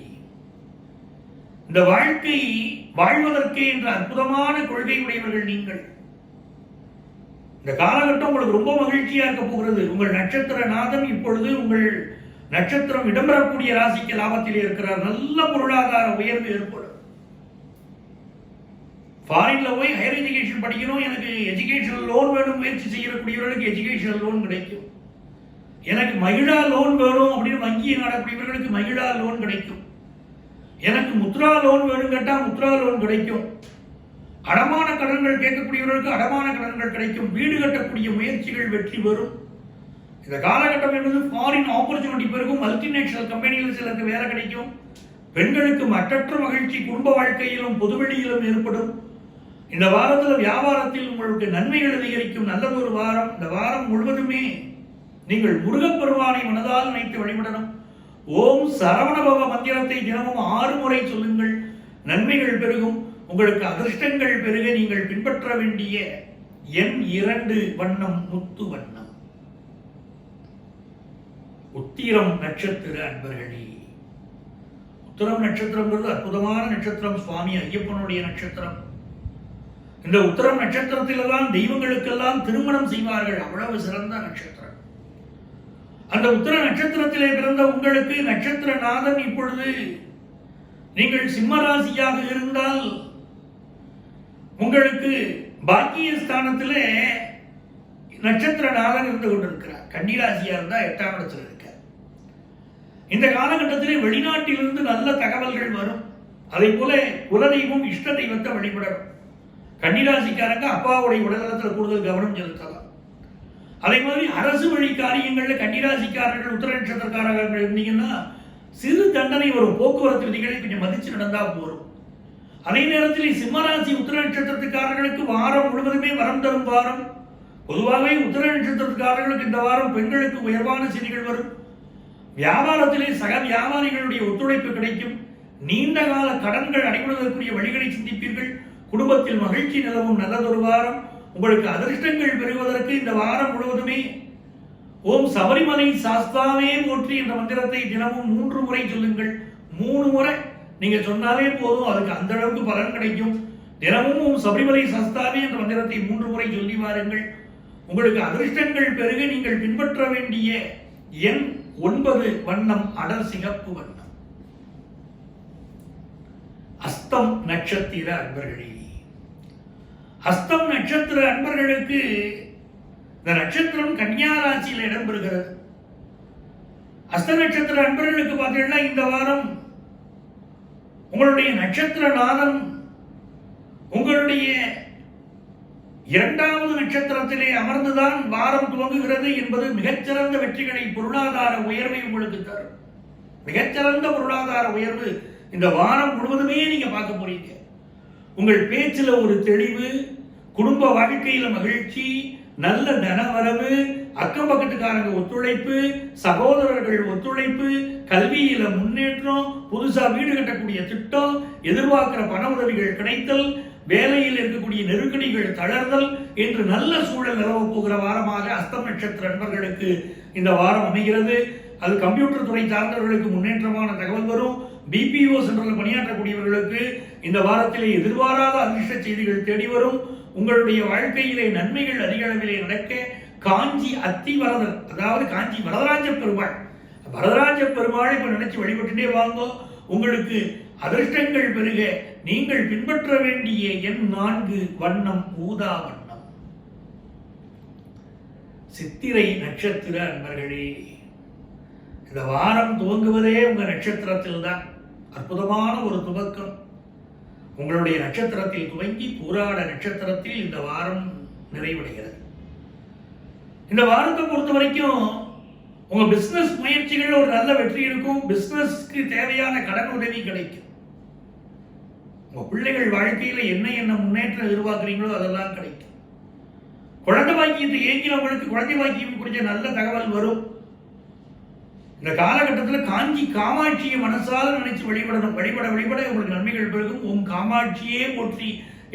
இந்த வாழ்க்கை வாழ்வதற்கே என்ற அற்புதமான கொள்கை உடையவர்கள் நீங்கள். இந்த காலகட்டம் உங்களுக்கு ரொம்ப மகிழ்ச்சியா இருக்க போகிறது. உங்கள் நட்சத்திர நாதன் இப்பொழுது உங்கள் நட்சத்திரம் இடம்பெறக்கூடிய ராசிக்கு லாபத்திலே இருக்கிறார். நல்ல பொருளாதார உயர்வு ஏற்படும். ஃபாரின்ல போய் ஹையர் எஜுகேஷன் படிக்கணும், எனக்கு எஜுகேஷனல் லோன் வேணும் முயற்சி செய்யக்கூடியவர்களுக்கு எஜுகேஷனல் லோன் கிடைக்கும். எனக்கு மகிழா லோன் வேணும் அப்படின்னு வங்கியை நாடக்கூடியவர்களுக்கு மகிழா லோன் கிடைக்கும். எனக்கு முத்ரா லோன் வேணும் கேட்டா முத்ரா லோன் கிடைக்கும். அடமான கடன்கள் கேட்கக்கூடியவர்களுக்கு அடமான கடன்கள் கிடைக்கும். வீடு கட்டக்கூடிய முயற்சிகள் வெற்றி பெறும். இந்த காலகட்டம் என்பது ஃபாரின் ஆப்பர்ச்சுனிட்டி பெருகும். மல்டிநேஷனல் கம்பெனியில் சிலருக்கு வேலை கிடைக்கும். பெண்களுக்கு மற்றற்ற மகிழ்ச்சி குடும்ப வாழ்க்கையிலும் பொதுவெளியிலும் ஏற்படும். இந்த வாரத்தில் வியாபாரத்தில் உங்களுக்கு நன்மைகள் அதிகரிக்கும். நல்லதொரு வாரம். இந்த வாரம் முழுவதுமே நீங்கள் முருகப்பெருமானை மனதால் நினைத்து வழிபடணும். ஓம் சரவணபவ மந்திரத்தை தினமும் 6 முறை சொல்லுங்கள். நன்மைகள் பெருகும். உங்களுக்கு அதிர்ஷ்டங்கள் பெருக நீங்கள் பின்பற்ற வேண்டிய எண் 2 வண்ணம் முத்து வண்ணம். உத்திரம் நட்சத்திர அன்பர்களே, உத்திரம் நட்சத்திரம் அற்புதமான நட்சத்திரம். சுவாமி ஐயப்பனுடைய நட்சத்திரம். இந்த உத்திரம் நட்சத்திரத்தில்தான் தெய்வங்களுக்கெல்லாம் திருமணம் செய்வார்கள். அவ்வளவு சிறந்த நட்சத்திரம். அந்த உத்திர நட்சத்திரத்திலே பிறந்த உங்களுக்கு நட்சத்திர நாதன் இப்பொழுது நீங்கள் சிம்மராசியாக இருந்தால் உங்களுக்கு பாக்கிய ஸ்தானத்திலே நட்சத்திர நாதன் இருந்து கொண்டிருக்கிறார். கன்னிராசியா இருந்தா 8ஆம் இடத்தில் இருக்க. இந்த காலகட்டத்திலே வெளிநாட்டிலிருந்து நல்ல தகவல்கள் வரும். அதே போல குலதெய்வம் இஷ்ட தெய்வத்தை வழிபடணும். கன்னிராசிக்காரங்க அப்பாவுடைய உடல்நலத்தில் கூடுதல் கவனம் செலுத்தலாம். அதே மாதிரி அரசு வழி காரியங்கள்ல கன்னிராசிக்காரர்கள் உத்தர நட்சத்திரக்காரர்கள் இருந்தீங்கன்னா சிறு தண்டனை வரும். போக்குவரத்து விதிகளை கொஞ்சம் மதிச்சு நடந்தா போரும். அதே நேரத்தில் சிம்மராசி உத்தர நட்சத்திரத்துக்காரர்களுக்கு வாரம் முழுவதுமே வரம் தரும் வாரம். பொதுவாகவே உத்தர நட்சத்திரத்துக்காரர்களுக்கு இந்த வாரம் பெண்களுக்கு உயர்வான செய்திகள் வரும். வியாபாரத்திலே சக வியாபாரிகளுடைய ஒத்துழைப்பு கிடைக்கும். நீண்ட கால கடன்கள் அடைபடுவதற்குரிய வழிகளை சிந்திப்பீர்கள். குடும்பத்தில் மகிழ்ச்சி நிலவும் நல்லதொரு வாரம். உங்களுக்கு அதிர்ஷ்டங்கள் பெறுவதற்கு இந்த வாரம் முழுவதுமே ஓம் சபரிமலை சாஸ்தாவே போற்றி என்ற மந்திரத்தை தினமும் 3 முறை சொல்லுங்கள். 3 முறை நீங்க சொன்னாலே போதும், அதுக்கு அந்த அளவுக்கு பலன் கிடைக்கும். தினமும் ஓம் சபரிமலை சாஸ்தாவே என்ற மந்திரத்தை 3 முறை சொல்லி வாருங்கள். உங்களுக்கு அதிர்ஷ்டங்கள் பெருக நீங்கள் பின்பற்ற வேண்டிய எண் 9 வண்ணம் அடர் சிகப்பு வண்ணம். அஸ்தம் நட்சத்திர அன்பர்களே, அஸ்தம் நட்சத்திர அன்பர்களுக்கு இந்த நட்சத்திரம் கன்னியா ராசியில் இடம்பெறுகிறது. அஸ்த நட்சத்திர அன்பர்களுக்கு பார்த்தீங்கன்னா இந்த வாரம் உங்களுடைய நட்சத்திர நாதம் உங்களுடைய 2வது நட்சத்திரத்திலே அமர்ந்துதான் வாரம் துவங்குகிறது என்பது மிகச்சிறந்த வெற்றிகளை பொருளாதார உயர்வை உங்களுக்கு தரும். மிகச்சிறந்த பொருளாதார உயர்வு இந்த வாரம் முழுவதுமே நீங்க பார்க்க போறீங்க. உங்கள் பேச்சில் ஒரு தெளிவு, குடும்ப வாழ்க்கையில மகிழ்ச்சி, நல்ல தனவரவு, அக்கம் பக்கத்துக்காரங்க ஒத்துழைப்பு, சகோதரர்கள் ஒத்துழைப்பு, கல்வியில முன்னேற்றம், புதுசா வீடு கட்டக்கூடிய திட்டம், எதிர்பார்க்கிற பண உதவிகள் கிடைத்தல், வேலையில் இருக்கக்கூடிய நெருக்கடிகள் தளர்தல் என்று நல்ல சூழல் நிலவ போகிற வாரமாக அஸ்தம் நட்சத்திர நண்பர்களுக்கு இந்த வாரம் அமைகிறது. அது கம்ப்யூட்டர் துறை சார்ந்தவர்களுக்கு முன்னேற்றமான தகவல் வரும். பிபிஓ சென்டரில் பணியாற்றக்கூடியவர்களுக்கு இந்த வாரத்திலே எதிர்பாராத அதிர்ஷ்ட செய்திகள் தேடி வரும். உங்களுடைய வாழ்க்கையிலே நன்மைகள் அதிக அளவிலே நடக்க காஞ்சி அத்திவரதர், அதாவது காஞ்சி வரதராஜ பெருமாள், வரதராஜ பெருமாளை இப்ப நினைச்சு வழிபட்டுட்டே வாங்கோ. உங்களுக்கு அதிர்ஷ்டங்கள் பெருக நீங்கள் பின்பற்ற வேண்டிய எண் 4 வண்ணம் ஊதா வண்ணம். சித்திரை நட்சத்திர அன்பர்களே, இந்த வாரம் துவங்குவதே உங்க நட்சத்திரத்தில் தான். அற்புதமான ஒரு துவக்கம். உங்களுடைய நட்சத்திரத்தில் துவங்கி பூராட நட்சத்திரத்தில் இந்த வாரம் நிறைவடைகிறது. இந்த வாரத்தை பொறுத்த வரைக்கும் உங்க பிசினஸ் முயற்சிகள் ஒரு நல்ல வெற்றி இருக்கும். பிசினஸ்க்கு தேவையான கடன் உதவி கிடைக்கும். உங்க பிள்ளைகள் வாழ்க்கையில என்ன முன்னேற்றம் எதிர்பார்க்கிறீங்களோ அதெல்லாம் கிடைக்கும். குழந்தை பாக்கியத்தை ஏங்கினவங்களுக்கு குழந்தை பாக்கியம் குறித்த நல்ல தகவல் வரும். இந்த காலகட்டத்தில் காஞ்சி காமாட்சியை மனசால நினைச்சு வழிபடணும். வழிபட உங்களுக்கு நன்மைகள் பெருகும். உம் காமாட்சியே போற்றி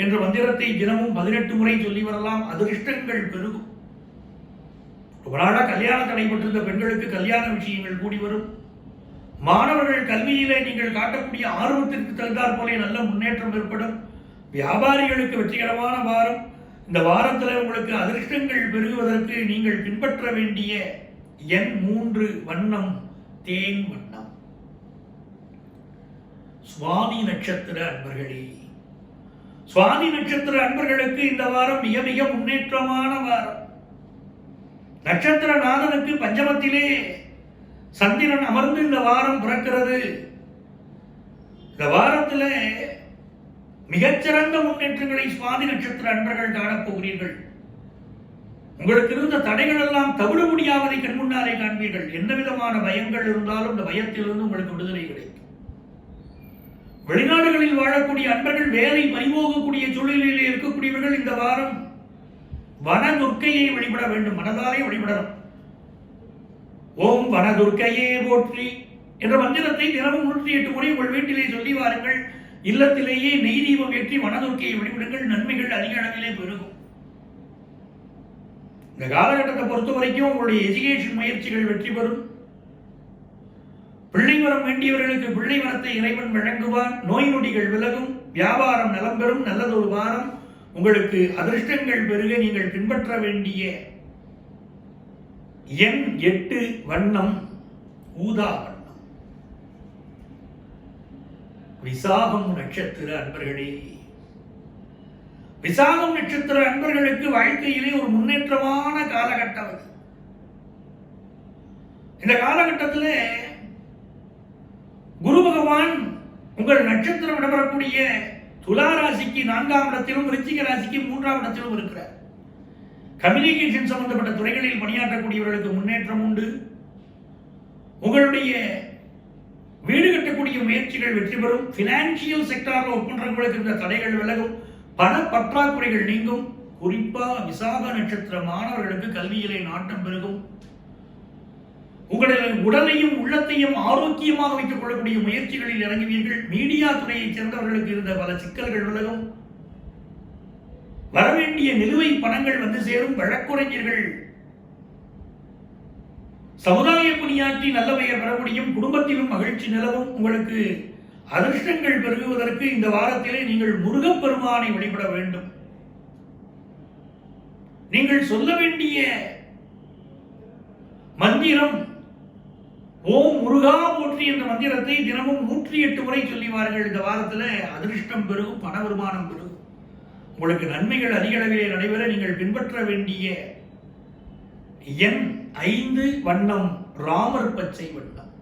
என்ற மந்திரத்தை தினமும் 18 முறை சொல்லி வரலாம். அதிர்ஷ்டங்கள் பெருகும். ரொம்ப நாளா கல்யாணம் தடைபட்டிருந்த பெண்களுக்கு கல்யாண விஷயங்கள் கூடி வரும். மாணவர்கள் கல்வியிலே நீங்கள் காட்டக்கூடிய ஆர்வத்திற்கு தகுந்தாற் போல நல்ல முன்னேற்றம் ஏற்படும். வியாபாரிகளுக்கு வெற்றிகரமான வாரம். இந்த வாரத்தில் உங்களுக்கு அதிர்ஷ்டங்கள் பெருகுவதற்கு நீங்கள் பின்பற்ற வேண்டிய எண் 3, வண்ணம் தேன் வண்ணம். சுவாதி நட்சத்திர அன்பர்களே, சுவாதி நட்சத்திர அன்பர்களுக்கு இந்த வாரம் மிக மிக முன்னேற்றமான வாரம். நட்சத்திர நாதனுக்கு பஞ்சமத்திலே சந்திரன் அமர்ந்து இந்த வாரம் பிறக்கிறது. இந்த வாரத்தில் மிகச்சிறந்த முன்னேற்றங்களை சுவாதி நட்சத்திர அன்பர்கள் காணப்போகிறீர்கள். உங்களுக்கு இருந்த தடைகள் எல்லாம் தவிட முடியாததை கண்முன்னாலே காண்பீர்கள். எந்த விதமான பயங்கள் இருந்தாலும் இந்த பயத்திலிருந்து உங்களுக்கு விடுதலை கிடைக்கும். வெளிநாடுகளில் வாழக்கூடிய அன்பர்கள், வேலை பறிபோகக்கூடிய சூழ்நிலையில் இருக்கக்கூடியவர்கள் இந்த வாரம் வனதுர்க்கையை வழிபட வேண்டும். மனதாலே வழிபடணும். ஓம் வனதுர்க்கையே போற்றி என்ற மந்திரத்தை தினமும் 108 முறை உங்கள் வீட்டிலே சொல்லி வாருங்கள். இல்லத்திலேயே நெய் தீபம் ஏற்றி வனதுர்க்கையை வழிபடுங்கள். நன்மைகள் அதிக அளவிலே பெருகும். இந்த காலகட்டத்தை பொறுத்த வரைக்கும் உங்களுடைய எஜுகேஷன் முயற்சிகள் வெற்றி பெறும். பிள்ளை வரம் வேண்டியவர்களுக்கு பிள்ளை வரத்தை இறைவன் வழங்குவான். நோய் நொடிகள் விலகும். வியாபாரம் நலம் பெறும். நல்லதொரு வாரம். உங்களுக்கு அதிர்ஷ்டங்கள் பெருக நீங்கள் பின்பற்ற வேண்டிய எண் 8, வண்ணம் ஊதா வண்ணம். விசாகம் நட்சத்திர அன்பர்களே, விசாகம் நட்சத்திர அன்பர்களுக்கு வாழ்க்கையிலே ஒரு முன்னேற்றமான காலகட்டம். இந்த காலகட்டத்தில் குரு பகவான் உங்கள் நட்சத்திரம் இடம்பெறக்கூடிய துலா ராசிக்கு 4ஆம் இடத்திலும், விருச்சிக ராசிக்கு 3ஆம் இடத்திலும் இருக்கிறார். கம்யூனிகேஷன் சம்பந்தப்பட்ட துறைகளில் பணியாற்றக்கூடியவர்களுக்கு முன்னேற்றம் உண்டு. உங்களுடைய வீடு கட்டக்கூடிய முயற்சிகள் வெற்றி பெறும். பினான்சியல் செக்டாரில் ஒர்க் பண்றவங்களுக்கு இந்த தடைகள் விலகும். பண பற்றாக்குறைகள் நீங்கும். குறிப்பா விசாக நட்சத்திர மாணவர்களுக்கு கல்வியிலே நாட்டம் பெருகும். உங்களுடைய உடலையும் உள்ளத்தையும் ஆரோக்கியமாக வைத்துக் கொள்ளக்கூடிய முயற்சிகளில் இறங்குவீர்கள். மீடியா துறையைச் சேர்ந்தவர்களுக்கு இருந்த பல சிக்கல்கள் விலகும். வரவேண்டிய நிலுவை பணங்கள் வந்து சேரும். வழக்குரைஞர்கள் சமுதாய பணியாற்றி நல்ல பெயர் பெற முடியும். குடும்பத்திலும் மகிழ்ச்சி நிலவும். உங்களுக்கு அதிர்ஷ்டங்கள் பெருகுவதற்கு இந்த வாரத்திலே நீங்கள் முருகப்பெருமானை வழிபட வேண்டும். நீங்கள் சொல்ல வேண்டிய மந்திரம் ஓம் முருகா போற்றி என்ற மந்திரத்தை தினமும் 108 முறை சொல்லிவார்கள். இந்த வாரத்தில் அதிர்ஷ்டம் பெருகும். பண வருமானம் பெருகும். உங்களுக்கு நன்மைகள் அதிக அளவிலே நடைபெற நீங்கள் பின்பற்ற வேண்டிய எண் 5, வண்ணம் ராமர் பச்சை வண்ணம்.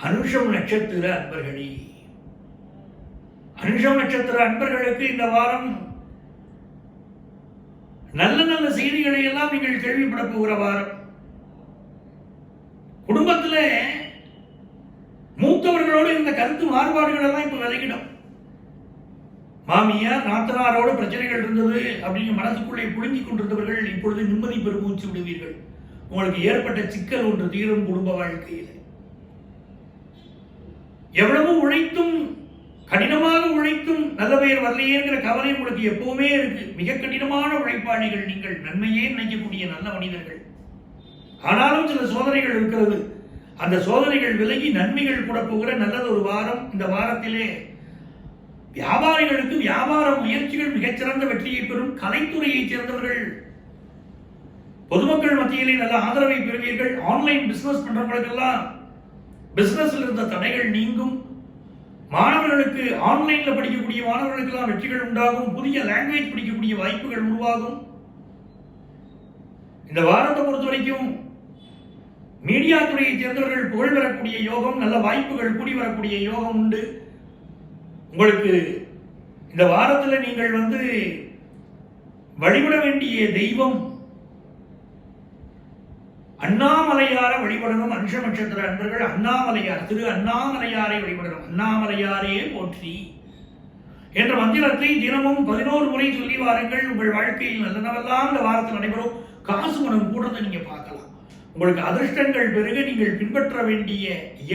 அனுஷம் நட்சத்திர அன்பர்களே, அனுஷம் நட்சத்திர அன்பர்களுக்கு இந்த வாரம் நல்ல நல்ல செய்திகளை எல்லாம் நீங்கள் கேள்விப்பட போகிற வாரம். குடும்பத்தில் மூத்தவர்களோடு இந்த கருத்து மாறுபாடுகள் எல்லாம் இப்ப விலகிடும். மாமியார் நாத்தனாரோடு பிரச்சனைகள் இருந்தது அப்படின்னு மனசுக்குள்ளே புழுங்கிக் கொண்டிருந்தவர்கள் இப்பொழுது நிம்மதி பெருமூச்சு விடுவீர்கள். உங்களுக்கு ஏற்பட்ட சிக்கல் ஒன்று தீரும். குடும்ப வாழ்க்கையில் எவ்வளவு உழைத்தும், கடினமாக உழைத்தும் நல்ல பெயர் வரலையேங்கிற கவலை உங்களுக்கு எப்பவுமே இருக்கு. மிக கடினமான உழைப்பாளிகள் நீங்கள். நன்மையே நினைக்கக்கூடிய நல்ல மனிதர்கள். ஆனாலும் சில சோதனைகள் இருக்கிறது. அந்த சோதனைகள் விலகி நன்மைகள் கூட போகிற நல்லது ஒரு வாரம். இந்த வாரத்திலே வியாபாரிகளுக்கு வியாபார முயற்சிகள் மிகச்சிறந்த வெற்றியை பெறும். கலைத்துறையைச் சேர்ந்தவர்கள் பொதுமக்கள் மத்தியிலே நல்ல ஆதரவை பெறுவீர்கள். ஆன்லைன் பிசினஸ் பண்றவங்களுக்கெல்லாம் பிசினஸ்ல இருந்த தடைகள் நீங்கும். மாணவர்களுக்கு ஆன்லைன்ல படிக்கக்கூடிய மாணவர்களுக்கெல்லாம் வெற்றிகள் உண்டாகும். புதிய லாங்குவேஜ் படிக்கக்கூடிய வாய்ப்புகள் உருவாகும். இந்த வாரத்தை பொறுத்த வரைக்கும் மீடியா துறையைச் சேர்ந்தவர்கள் புகழ் பெறக்கூடிய யோகம், நல்ல வாய்ப்புகள் கூடி வரக்கூடிய யோகம் உண்டு. உங்களுக்கு இந்த வாரத்தில் நீங்கள் வழிபட வேண்டிய தெய்வம் அண்ணாமலையார வழிபடணும். அனுஷ நட்சத்திர அன்பர்கள் அண்ணாமலையார், திரு அண்ணாமலையாரை வழிபடணும். அண்ணாமலையாரே போற்றி என்ற மந்திரத்தை தினமும் 11 முறை சொல்லி வாருங்கள். உங்கள் வாழ்க்கையில் நல்லதெல்லாம் இந்த வாரத்தில் நடைபெறும். காசு மனம் கூடத்தை நீங்க பார்க்கலாம். உங்களுக்கு அதிர்ஷ்டங்கள் பெருக நீங்கள் பின்பற்ற வேண்டிய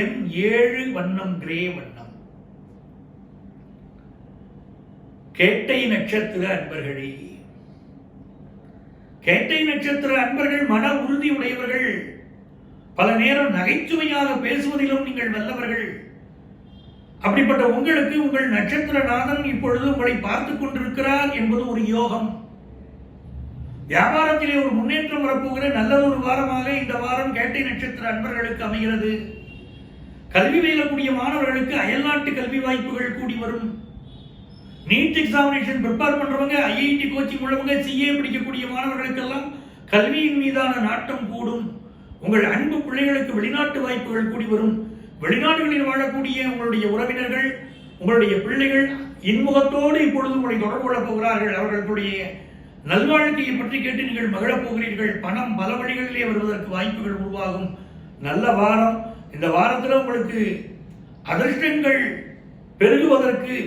எண் 7, வண்ணம் கிரே வண்ணம். கேட்டை நட்சத்திர அன்பர்களே, கேட்டை நட்சத்திர அன்பர்கள் மன உறுதி உடையவர்கள். பல நேரம் நகைச்சுவையாக பேசுவதிலும் நீங்கள் வல்லவர்கள். அப்படிப்பட்ட உங்களுக்கு உங்கள் நட்சத்திரநாதன் இப்பொழுது உங்களை பார்த்துக் கொண்டிருக்கிறார் என்பது ஒரு யோகம். வியாபாரத்திலே ஒரு முன்னேற்றம் வரப்போகிற நல்ல ஒரு வாரமாக இந்த வாரம் கேட்டை நட்சத்திர அன்பர்களுக்கு அமைகிறது. கல்வி பயிலக்கூடிய மாணவர்களுக்கு அயல்நாட்டு கல்வி வாய்ப்புகள் கூடி வரும். நீட் எக்ஸாமினேஷன் ப்ரிப்பேர் பண்றவங்க, ஐஐடி கோச்சிங் உள்ளவங்க, சிஏ படிக்கக்கூடிய மாணவர்களுக்கெல்லாம் கல்வியின் மீதான நாட்டம் கூடும். உங்கள் அன்பு பிள்ளைகளுக்கு வெளிநாட்டு வாய்ப்புகள் கூடி வரும். வெளிநாடுகளில் வாழக்கூடிய உங்களுடைய உறவினர்கள், உங்களுடைய பிள்ளைகள் இன்முகத்தோடு இப்பொழுது உங்களை தொடர்பு கொள்ளப் போகிறார்கள். அவர்களுடைய நல்வாழ்க்கையை பற்றி கேட்டு நீங்கள் மகிழப் போகிறீர்கள். பணம் பல வழிகளிலே வருவதற்கு வாய்ப்புகள் உருவாகும். நல்ல வாரம். இந்த வாரத்தில் உங்களுக்கு அதிர்ஷ்டங்கள் பெருகுவதற்கு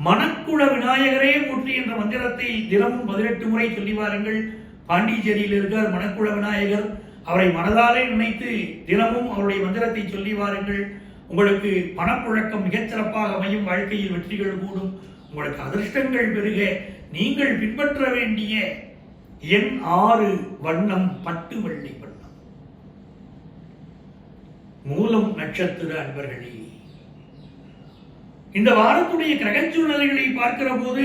மணக்குள விநாயகரே போற்றி என்ற மந்திரத்தை தினமும் 18 முறை சொல்லி வாருங்கள். பாண்டிச்சேரியில் இருக்கிற மணக்குள விநாயகர், அவரை மனதாலே நினைத்து தினமும் அவருடைய மந்திரத்தை சொல்லி வாருங்கள். உங்களுக்கு பணப்புழக்கம் மிகச்சிறப்பாக அமையும். வாழ்க்கையில் வெற்றிகள் கூடும். உங்களுக்கு அதிர்ஷ்டங்கள் பெருக நீங்கள் பின்பற்ற வேண்டிய எண் 6, வண்ணம் பட்டு வெள்ளை வண்ணம். மூலம் நட்சத்திர அன்பர்களே, இந்த வாரத்துடைய கிரக சூழ்நிலைகளை பார்க்கிற போது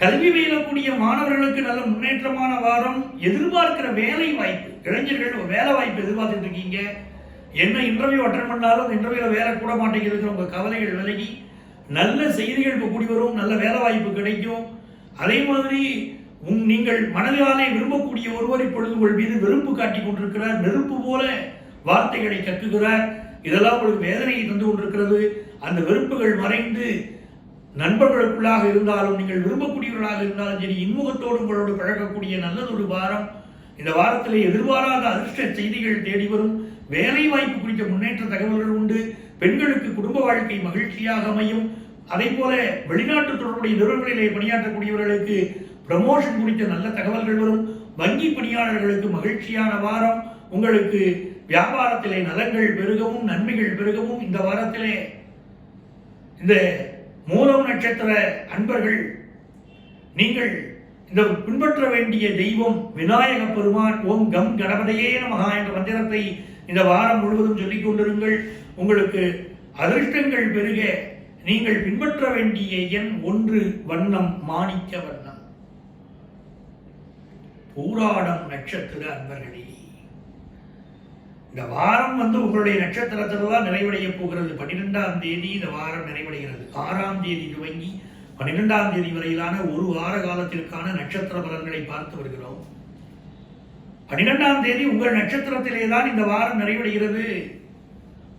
கல்வி பயிலக்கூடிய மாணவர்களுக்கு நல்ல முன்னேற்றமான வாரம். எதிர்பார்க்கிற வேலை வாய்ப்பு, இளைஞர்கள் ஒரு வேலை வாய்ப்பு எதிர்பார்த்துட்டு இருக்கீங்க. என்ன இன்டர்வியூ அட்டன் பண்ணாலும் இன்டர்வியூல வேலை கூட மாட்டேங்கிறது. உங்க கவலைகள் விலகி நல்ல செய்திகள் இப்போ கூடி வரும். நல்ல வேலை வாய்ப்பு கிடைக்கும். அதே மாதிரி நீங்கள் மனதாலே விரும்பக்கூடிய ஒருவர் இப்பொழுது உங்கள் மீது வெறுப்பு காட்டிக் கொண்டிருக்கிறார். நெருப்பு போல வார்த்தைகளை கக்குகிறார். இதெல்லாம் உங்களுக்கு வேதனையை தந்து கொண்டிருக்கிறது. அந்த வெறுப்புகள் மறைந்து நண்பர்களுக்குள்ளாக இருந்தாலும், நீங்கள் விரும்பக்கூடியவர்களாக இருந்தாலும் சரி, இன்முகத்தோடு உங்களோடு பழகக்கூடிய நல்லதொரு வாரம். இந்த வாரத்திலே எதிர்பாராத அதிர்ஷ்ட செய்திகள் தேடி வரும். வேலை வாய்ப்பு குறித்த முன்னேற்ற தகவல்கள் உண்டு. பெண்களுக்கு குடும்ப வாழ்க்கை மகிழ்ச்சியாக அமையும். அதே போல வெளிநாட்டு தொடர்புடைய நிறுவனங்களிலே பணியாற்றக்கூடியவர்களுக்கு ப்ரமோஷன் குறித்த நல்ல தகவல்கள் வரும். வங்கி பணியாளர்களுக்கு மகிழ்ச்சியான வாரம். உங்களுக்கு வியாபாரத்திலே நலங்கள் பெருகவும் நன்மைகள் பெருகவும் இந்த வாரத்திலே இந்த மூலம் நட்சத்திர அன்பர்கள் நீங்கள் இந்த பின்பற்ற வேண்டிய தெய்வம் விநாயக பெருமான். ஓம் கம் கணபதையே நமஹா என்ற மந்திரத்தை இந்த வாரம் முழுவதும் சொல்லிக் கொண்டிருங்கள். உங்களுக்கு அதிர்ஷ்டங்கள் பெருக நீங்கள் பின்பற்ற வேண்டிய எண் 1, வண்ணம் மாணிக்க வண்ணம். பூராடம் நட்சத்திர அன்பர்களே, இந்த வாரம் உங்களுடைய நட்சத்திரத்தில் தான் நிறைவடைய போகிறது. 12ஆம் தேதி இந்த வாரம் நிறைவடைகிறது. 6ஆம் தேதி துவங்கி 12ஆம் தேதி வரையிலான ஒரு வார காலத்திற்கான நட்சத்திர பலன்களை பார்த்து வருகிறோம். 12ஆம் தேதி உங்கள் நட்சத்திரத்திலே தான் இந்த வாரம் நிறைவடைகிறது.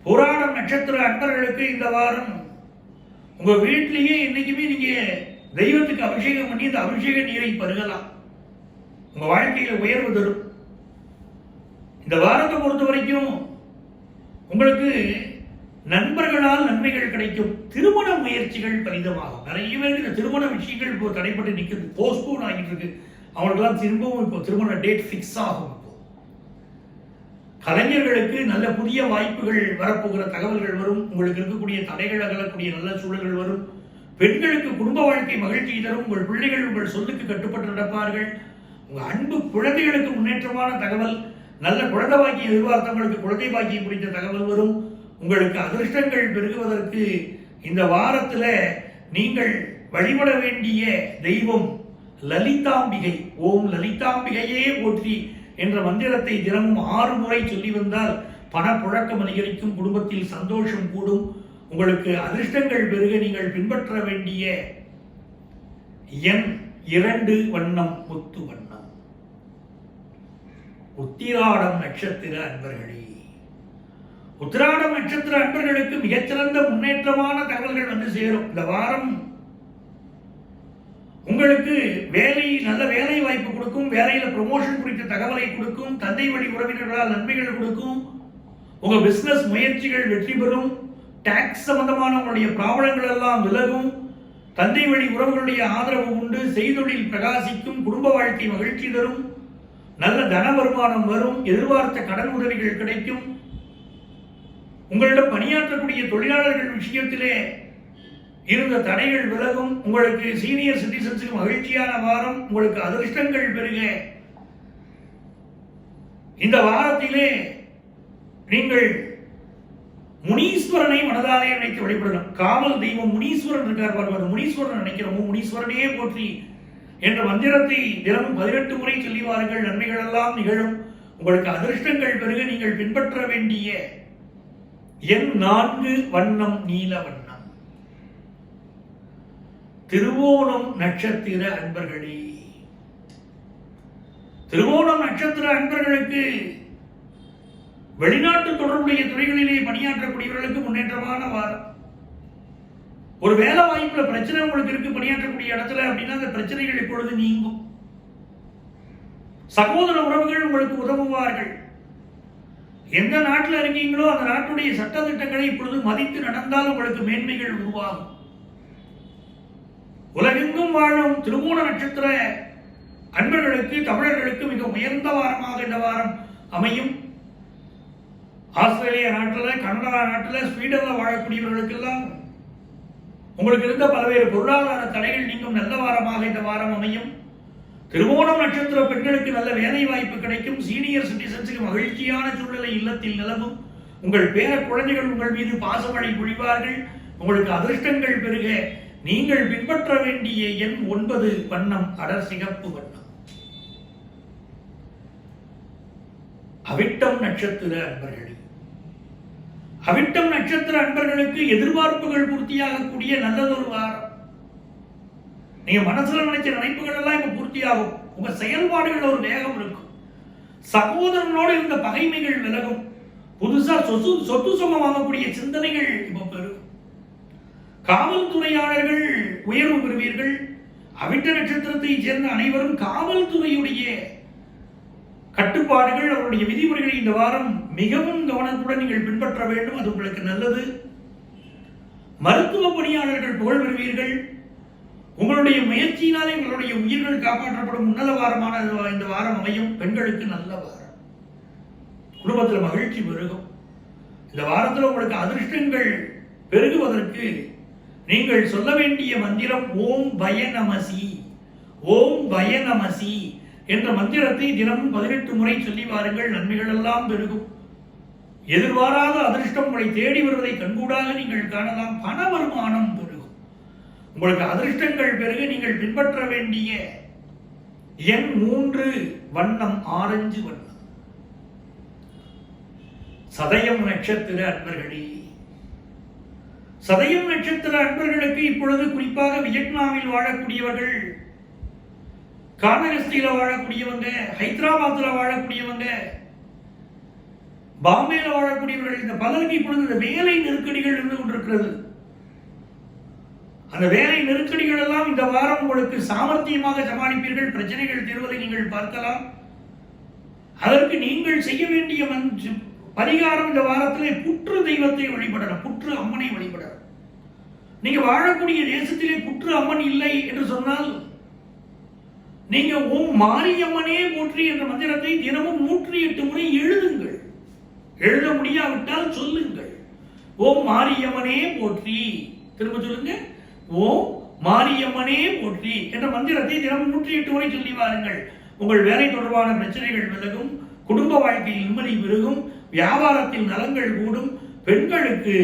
புராணம் நட்சத்திர அன்பர்களுக்கு இந்த வாரம் உங்க வீட்டிலேயே இன்னைக்குமே நீங்க தெய்வத்துக்கு அபிஷேகம் பண்ணி இந்த அபிஷேக நீரை பருகலாம். உங்க வாழ்க்கையில உயர்வு தரும். இந்த வாரத்தை பொறுத்த வரைக்கும் உங்களுக்கு நண்பர்களால் நன்மைகள் கிடைக்கும். திருமண முயற்சிகள் பலிதமாகும். நிறைய பேருக்கு இந்த திருமண விஷயங்கள் இப்போ தடைப்பட்டு நிற்கிறது, போஸ்ட்போன் ஆகிட்டு இருக்கு. அவங்களுக்கெல்லாம் திரும்பவும் இப்போ திருமண டேட் ஃபிக்ஸ் ஆகும். கலைஞர்களுக்கு நல்ல புதிய வாய்ப்புகள் வரப்போகிற தகவல்கள் வரும். உங்களுக்கு இருக்கக்கூடிய தடைகள் அகலக்கூடிய நல்ல சூழல்கள் வரும். பெண்களுக்கு குடும்ப வாழ்க்கை மகிழ்ச்சி தரும். உங்கள் பிள்ளைகள் உங்கள் சொல்லுக்கு கட்டுப்பட்டு நடப்பார்கள். உங்க அன்பு குழந்தைகளுக்கு முன்னேற்றமான தகவல், நல்ல குழந்தை பாக்கியம் எதிர்பார்த்தவங்களுக்கு குழந்தை பாக்கியம் குறித்த தகவல் வரும். உங்களுக்கு அதிர்ஷ்டங்கள் பெருகுவதற்கு இந்த வாரத்துல நீங்கள் வழிபட வேண்டிய தெய்வம் லலிதாம்பிகை. ஓம் லலிதாம்பிகையே போற்றி என்ற மந்திரத்தை தினமும் 6 முறை சொல்லி வந்தால் பணப்புழக்கம் அதிகரிக்கும். குடும்பத்தில் சந்தோஷம் கூடும். உங்களுக்கு அதிர்ஷ்டங்கள் பெருக நீங்கள் பின்பற்ற வேண்டிய எண் 2, வண்ணம் முத்து வண்ணம். உத்திராடம் நட்சத்திர அன்பர்களே, உத்திராடம் நட்சத்திர அன்பர்களுக்கு மிகச்சிறந்த முன்னேற்றமான தகவல்கள் வந்து சேரும். இந்த வாரம் உங்களுக்கு நல்ல வேலை வாய்ப்பு கொடுக்கும். வேலையில ப்ரமோஷன் குறித்த தகவலை கொடுக்கும். தந்தை வழி உறவினர்களால் நன்மைகள் கொடுக்கும். உங்க பிசினஸ் முயற்சிகள் வெற்றி பெறும். டாக்ஸ் சம்பந்தமான உங்களுடைய ப்ராப்ளங்கள் எல்லாம் விலகும். தந்தை வழி உறவுகளுடைய ஆதரவு உண்டு. செய்தொழில் பிரகாசிக்கும். குடும்ப வாழ்க்கை மகிழ்ச்சி தரும். நல்ல தன வருமானம் வரும். எதிர்பார்த்த கடன் உதவிகள் கிடைக்கும். உங்களிடம் பணியாற்றக்கூடிய தொழிலாளர்கள் விஷயத்திலே இருந்த தடைகள் விலகும். உங்களுக்கு சீனியர் சிட்டிசன்ஸுக்கு மகிழ்ச்சியான வாரம். உங்களுக்கு அதிர்ஷ்டங்கள் பெருக. இந்த வாரத்திலே நீங்கள் முனீஸ்வரனை மனதாலே நினைத்து வழிபடலாம். காவல் தெய்வம் முனீஸ்வரன் இருக்கார் பாருங்க, முனீஸ்வரன் நினைக்கிறோமோ முனீஸ்வரனையே போற்றி என்ற மந்திரத்தை தினமும் 18 முறை சொல்லி வாருங்கள். நன்மைகள் எல்லாம் நிகழும். உங்களுக்கு அதிர்ஷ்டங்கள் பெருக. நீங்கள் பின்பற்ற வேண்டிய எண் 4, வண்ணம் நீல வண்ணம். திருவோணம் நட்சத்திர அன்பர்களே, திருவோணம் நட்சத்திர அன்பர்களுக்கு வெளிநாட்டு தொடர்புடைய துறைகளிலே பணியாற்றக்கூடியவர்களுக்கு முன்னேற்றமான வாரம். ஒரு வேலை வாய்ப்புல பிரச்சனை உங்களுக்கு இருக்கு பணியாற்றக்கூடிய இடத்துல அப்படின்னா அந்த பிரச்சனைகள் இப்பொழுது நீங்கும். சகோதர உறவுகள் உங்களுக்கு உதவுவார்கள். எந்த நாட்டில் இருக்கீங்களோ அந்த நாட்டுடைய சட்ட திட்டங்களை இப்பொழுது மதித்து நடந்தால் உங்களுக்கு மேன்மைகள் உருவாகும். உலகெங்கும் வாழும் திருவோண நட்சத்திர அன்பர்களுக்கு தமிழர்களுக்கு மிக உயர்ந்த வாரமாக இந்த வாரம் அமையும். ஆஸ்திரேலியா நாட்டில், கனடா நாட்டில், ஸ்வீடன்ல வாழக்கூடியவர்களுக்கெல்லாம் உங்களுக்கு இருந்த பல்வேறு பொருளாதார தடைகள் நீங்கும் நல்ல வாரமாக இந்த வாரம் அமையும். திருவோணம் நட்சத்திர பெண்களுக்கு நல்ல வேலை வாய்ப்பு கிடைக்கும். சீனியர் சிட்டிசன்ஸுக்கு மகிழ்ச்சியான சூழ்நிலை இல்லத்தில் நிலவும். உங்கள் பேர குழந்தைகள் உங்கள் மீது பாசமழை பொழிவார்கள். உங்களுக்கு அதிர்ஷ்டங்கள் பெருக. நீங்கள் பின்பற்ற வேண்டிய எண் 9, வண்ணம் அடர் சிகப்பு வண்ணம். அவிட்டம் நட்சத்திர அன்பர்களே, அவிட்டம் நட்சத்திர அன்பர்களுக்கு எதிர்பார்ப்புகள் பூர்த்தியாகக்கூடிய நல்லதொரு வாரம். நீங்க மனசுல நினைச்ச நினைப்புகள் எல்லாம் இப்ப பூர்த்தியாகும். உங்க செயல்பாடுகள் ஒரு வேகம் இருக்கும். சகோதரனோடு இருந்த பகைமைகள் விலகும். புதுசா சொத்து சுமம் வாங்கக்கூடிய சிந்தனைகள் இப்ப பெருகும். காவல்துறையாளர்கள் உயர்வு பெறுவீர்கள். அவிட்ட நட்சத்திரத்தை சேர்ந்த அனைவரும் காவல்துறையுடைய கட்டுப்பாடுகள், அவருடைய விதிமுறைகளை இந்த வாரம் மிகவும் கவனத்துடன் நீங்கள் பின்பற்ற வேண்டும். அது உங்களுக்கு நல்லது. மருத்துவ பணியாளர்கள் புகழ் பெறுவீர்கள். உங்களுடைய முயற்சியினாலே உங்களுடைய உயிர்கள் காப்பாற்றப்படும் உன்னத வாரமான இந்த வாரம் அமையும். பெண்களுக்கு நல்ல வாரம். குடும்பத்தில் மகிழ்ச்சி பெருகும். இந்த வாரத்தில் உங்களுக்கு அதிர்ஷ்டங்கள் பெருகுவதற்கு நீங்கள் சொல்ல வேண்டிய மந்திரம் ஓம் பயநமசி, ஓம் பயநமசி என்ற மந்திரத்தை தினமும் 18 முறை சொல்லி வாருங்கள். நன்மைகள் எல்லாம் பெருகும். எதிர்பாராத அதிர்ஷ்டம் உங்களை தேடி வருவதை கண்கூடாக நீங்கள் காணலாம். பண வருமானம் பெருகும். உங்களுக்கு அதிர்ஷ்டங்கள் பெருக. நீங்கள் பின்பற்ற வேண்டிய எண் 3, வண்ணம் ஆரஞ்சு வண்ணம். சதயம் நட்சத்திர அன்பர்களே, சதயம் நட்சத்திர அன்பர்களுக்கு இப்பொழுது குறிப்பாக வியட்நாமில் வாழக்கூடியவர்கள், கானகஸ்தியில வாழக்கூடியவங்க, ஹைதராபாத்ல வாழக்கூடியவங்க, பாம்பேல வாழக்கூடியவர்கள், இந்த பலருக்கு இப்பொழுது இந்த வேலை நெருக்கடிகள் இருந்து கொண்டிருக்கிறது. அந்த வேலை நெருக்கடிகள் எல்லாம் இந்த வாரம் உங்களுக்கு சாமர்த்தியமாக சமாளிப்பீர்கள். பிரச்சனைகள் தீர்வதை நீங்கள் பார்க்கலாம். அதற்கு நீங்கள் செய்ய வேண்டிய பரிகாரம் இந்த வாரத்திலே புற்று தெய்வத்தை வழிபடலாம். புற்று அம்மனை வழிபடலாம். நீங்க வாழக்கூடிய தேசத்திலே புற்று அம்மன் இல்லை என்று சொன்னால் நீங்க ஓம் மாரியம்மனே போற்றி என்ற மந்திரத்தை தினமும் 108 முறை எழுதுங்கள். எழுத முடியாவிட்டால் சொல்லுங்கள். ஓம் மாரியம்மனே போற்றி. திரும்ப சொல்லுங்க. ஓம் மாரியம்மனே போற்றி என்ற மந்திரத்தை தினமும் 108 முறை சொல்லி வாருங்கள். உங்கள் வேலை தொடர்பான பிரச்சனைகள் விலகும். குடும்ப வாழ்க்கையில் நிம்மதி பெருகும். வியாபாரத்தில் நலங்கள் கூடும். பெண்களுக்கு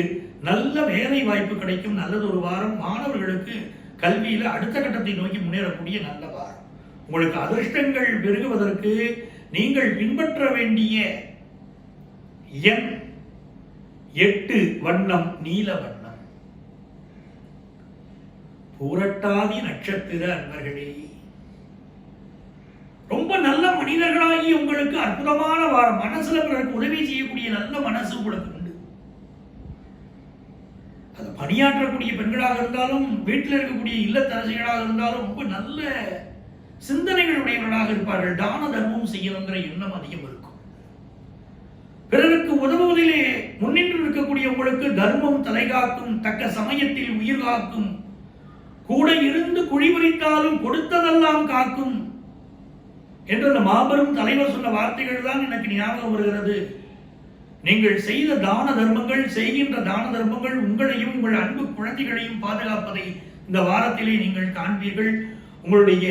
நல்ல வேலை வாய்ப்பு கிடைக்கும். நல்லதொரு வாரம். மாணவர்களுக்கு கல்வியில அடுத்த கட்டத்தை நோக்கி முன்னேறக்கூடிய நல்ல வாரம். உங்களுக்கு அதிர்ஷ்டங்கள் பெருகுவதற்கு நீங்கள் பின்பற்ற வேண்டிய எண் 8, வண்ணம் நீல வண்ணம். பூரட்டாதி நட்சத்திர அன்பர்களே, ரொம்ப நல்ல மனிதர்களாகி உங்களுக்கு அற்புதமான வாரம். மனசுல பிறருக்கு உதவி செய்யக்கூடிய நல்ல மனசு உங்களுக்கு உண்டு. அது பணியாற்றக்கூடிய பெண்களாக இருந்தாலும், வீட்டில் இருக்கக்கூடிய இல்லத்தரசிகளாக இருந்தாலும் ரொம்ப நல்ல சிந்தனைகள் உடையவர்களாக இருப்பார்கள். தான தர்மம் செய்யணுங்கிற எண்ணம் அதிகம் இருக்கும். பிறருக்கு உதவுவதிலே முன்னின்று இருக்கக்கூடிய உங்களுக்கு தர்மம் தலைகாக்கும். தக்க சமயத்தில் உயிர் காக்கும். கூட இருந்து குழிபறித்தாலும் கொடுத்ததெல்லாம் காக்கும் என்ற அந்த மாபெரும் தலைவர் சொன்ன வார்த்தைகள் தான் எனக்கு ஞாபகம் வருகிறது. நீங்கள் செய்த தான தர்மங்கள், செய்கின்ற தான தர்மங்கள் உங்களையும் உங்கள் அன்பு குழந்தைகளையும் பாதுகாப்பதை இந்த வாரத்திலே நீங்கள் காண்பீர்கள். உங்களுடைய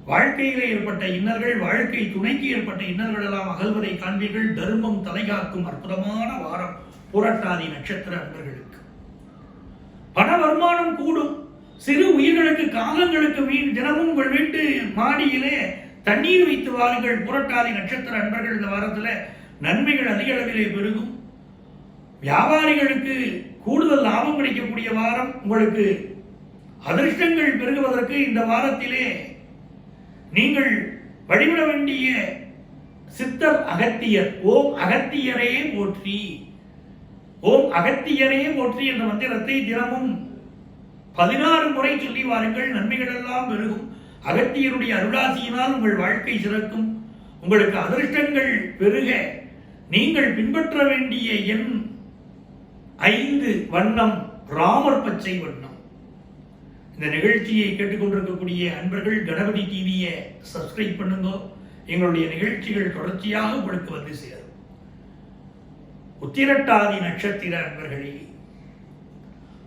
வாழ்க்கையிலே ஏற்பட்ட இன்னல்கள், வாழ்க்கை துணைக்கு ஏற்பட்ட இன்னல்கள் எல்லாம் அகல்வதை காண்பீர்கள். தர்மம் தலைகாக்கும் அற்புதமான வாரம் புரட்டாதி நட்சத்திர அன்பர்களுக்கு. பண வருமானம் கூடும். சிறு உயிர்களுக்கு, காகங்களுக்கு தினமும் உங்கள் வீட்டு மாடியிலே தண்ணீர் வைத்து வாருங்கள். புரட்டாதி நட்சத்திர அன்பர்கள் இந்த வாரத்தில் நன்மைகள் அதிக அளவிலே பெருகும். வியாபாரிகளுக்கு கூடுதல் லாபம் கிடைக்கக்கூடிய வாரம். உங்களுக்கு அதிர்ஷ்டங்கள் பெருகுவதற்கு இந்த வாரத்திலே நீங்கள் வழிபட வேண்டிய சித்தர் அகத்தியர். ஓம் அகத்தியரே போற்றி, ஓம் அகத்தியரே போற்றி என்ற மந்திரத்தை தினமும் 16 முறை சொல்லி வாருங்கள். நன்மைகள் எல்லாம் பெருகும். அகத்தியருடைய அருளாசியினால் உங்கள் வாழ்க்கை சிறக்கும். உங்களுக்கு அதிர்ஷ்டங்கள் பெருக நீங்கள் பின்பற்ற வேண்டிய எண் 5, வண்ணம் ராமர் பச்சை வண்ணம். இந்த நிகழ்ச்சியை கேட்டுக்கொண்டிருக்கக்கூடிய அன்பர்கள் கணபதி டிவியை சப்ஸ்கிரைப் பண்ணுங்க. எங்களுடைய நிகழ்ச்சிகள் தொடர்ச்சியாக உங்களுக்கு வந்து சேரும். உத்திரட்டாதி நட்சத்திர அன்பர்களே,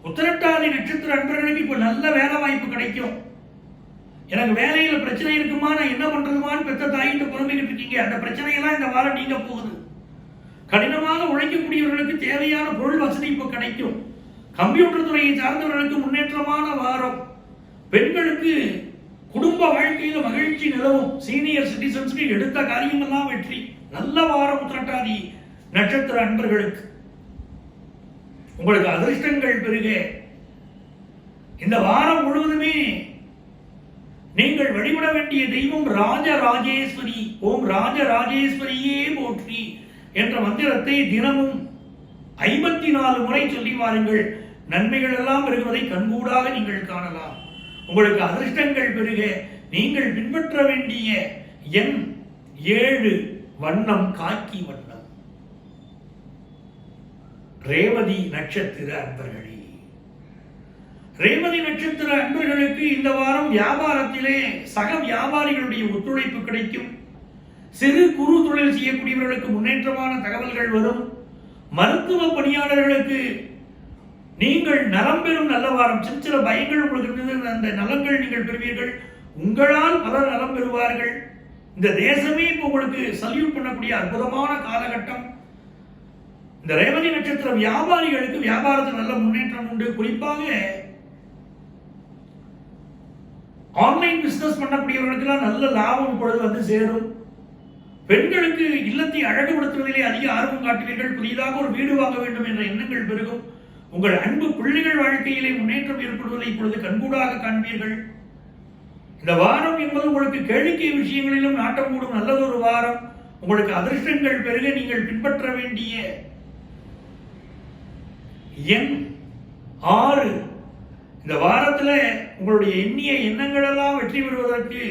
உத்திரட்டாதி நட்சத்திர அன்பர்களுக்கு இப்ப நல்ல வேலை வாய்ப்பு கிடைக்கும். எனக்கு வேலையில பிரச்சனை இருக்குமா, நான் என்ன பண்றதுமான்னு பெத்த தாயிட்டு புலம்பிக்கிட்டு இருக்கீங்க. அந்த பிரச்சனையெல்லாம் இந்த வாரம் நீங்க போகுது. கடினமாக உழைக்கக்கூடியவர்களுக்கு தேவையான பொருள் வசதி இப்ப கிடைக்கும். கம்ப்யூட்டர் துறையை சார்ந்தவர்களுக்கு முன்னேற்றமான வாரம். பெண்களுக்கு குடும்ப வாழ்க்கையில மகிழ்ச்சி நிலவும். சீனியர் சிட்டிசன்ஸ்க்கு எடுத்த காரியமெல்லாம் வெற்றி. நல்ல வாரம் உத்திரட்டாதி நட்சத்திர அன்பர்களுக்கு. உங்களுக்கு அதிர்ஷ்டங்கள் பெருக இந்த வாரம் முழுவதுமே நீங்கள் வழிபட வேண்டிய தெய்வம் ராஜராஜேஸ்வரி. ஓம் ராஜராஜேஸ்வரியே போற்றி என்ற மந்திரத்தை தினமும் 54 முறை சொல்லி வாருங்கள். நன்மைகள் எல்லாம் பெருகுவதை கண்கூடாக நீங்கள் காணலாம். உங்களுக்கு அதிர்ஷ்டங்கள் பெருக நீங்கள் பின்பற்ற வேண்டிய எண் 7, வண்ணம் காக்கி வண்ணம். ரேவதி நட்சத்திர அன்பர்களே, ரேவதி நட்சத்திர அன்பர்களுக்கு இந்த வாரம் வியாபாரத்திலே சக வியாபாரிகளுடைய ஒத்துழைப்பு கிடைக்கும். சிறு குறு தொழில் செய்யக்கூடியவர்களுக்கு முன்னேற்றமான தகவல்கள் வரும். மருத்துவ பணியாளர்களுக்கு நீங்கள் நலம் பெறும் நல்ல வாரம். சில பயங்கள் உங்களுக்கு இருந்தது, அந்த நலங்கள் நீங்கள் பெறுவீர்கள். உங்களால் பலர் நலம் பெறுவார்கள். இந்த தேசமே இப்போ உங்களுக்கு சல்யூட் பண்ணக்கூடிய அற்புதமான காலகட்டம். இந்த ரேவதி நட்சத்திர வியாபாரிகளுக்கு வியாபாரத்தில் நல்ல முன்னேற்றம் உண்டு. குறிப்பாக ஆன்லைன் பிசினஸ் பண்ணக்கூடியவர்களுக்கெல்லாம் நல்ல லாபம் இப்பொழுது வந்து சேரும். பெண்களுக்கு இல்லத்தை அழகுபடுத்துவதிலே அதிக ஆர்வம் காட்டுவீர்கள். புதிதாக ஒரு வீடு வாங்க வேண்டும் என்ற எண்ணங்கள் பெருகும். உங்கள் அன்பு பிள்ளைகள் வாழ்க்கையிலே முன்னேற்றம் ஏற்படுவதை இப்பொழுது கண்கூடாக காண்பீர்கள். இந்த வாரம் என்பது உங்களுக்கு கேளிக்கை விஷயங்களிலும் நாட்டம் கூடும் நல்லதொரு வாரம். உங்களுக்கு அதிர்ஷ்டங்கள் பெருக நீங்கள் பின்பற்ற வேண்டிய எண் 6. இந்த வாரத்தில் உங்களுடைய எண்ணிய எண்ணங்கள் எல்லாம் வெற்றி பெறுவதற்கு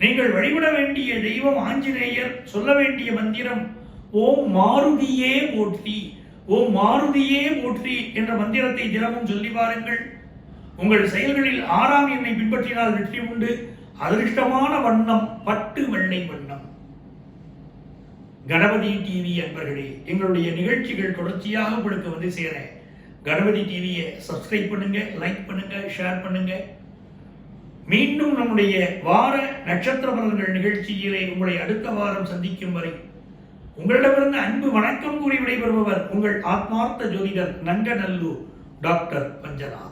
நீங்கள் வழிபட வேண்டிய தெய்வம் ஆஞ்சநேயர். சொல்ல வேண்டிய மந்திரம் ஓம் மாருதியே போற்றி, ஓம் மாருதியே போற்றி என்ற மந்திரத்தை தினமும் சொல்லி பாருங்கள். உங்கள் செயல்களில் 6ஆம் எண்ணை பின்பற்றினால் வெற்றி உண்டு. அதிர்ஷ்டமான வண்ணம் பட்டு வெள்ளை வண்ணம். கணபதி டிவி அன்பர்களே, எங்களுடைய நிகழ்ச்சிகள் தொடர்ச்சியாக உங்களுக்கு வந்து சேர கணபதி டிவியை சப்ஸ்கிரைப் பண்ணுங்க, லைக் பண்ணுங்க, ஷேர் பண்ணுங்க. மீண்டும் நம்முடைய வார நட்சத்திர பலன்கள் நிகழ்ச்சியிலே உங்களை அடுத்த வாரம் சந்திக்கும் வரை உங்களிடமிருந்து அன்பு வணக்கம் கூறி விடைபெறுபவர் உங்கள் ஆத்மார்த்த ஜோதிடர் நங்கநல்லூர் டாக்டர் பஞ்சநாத்.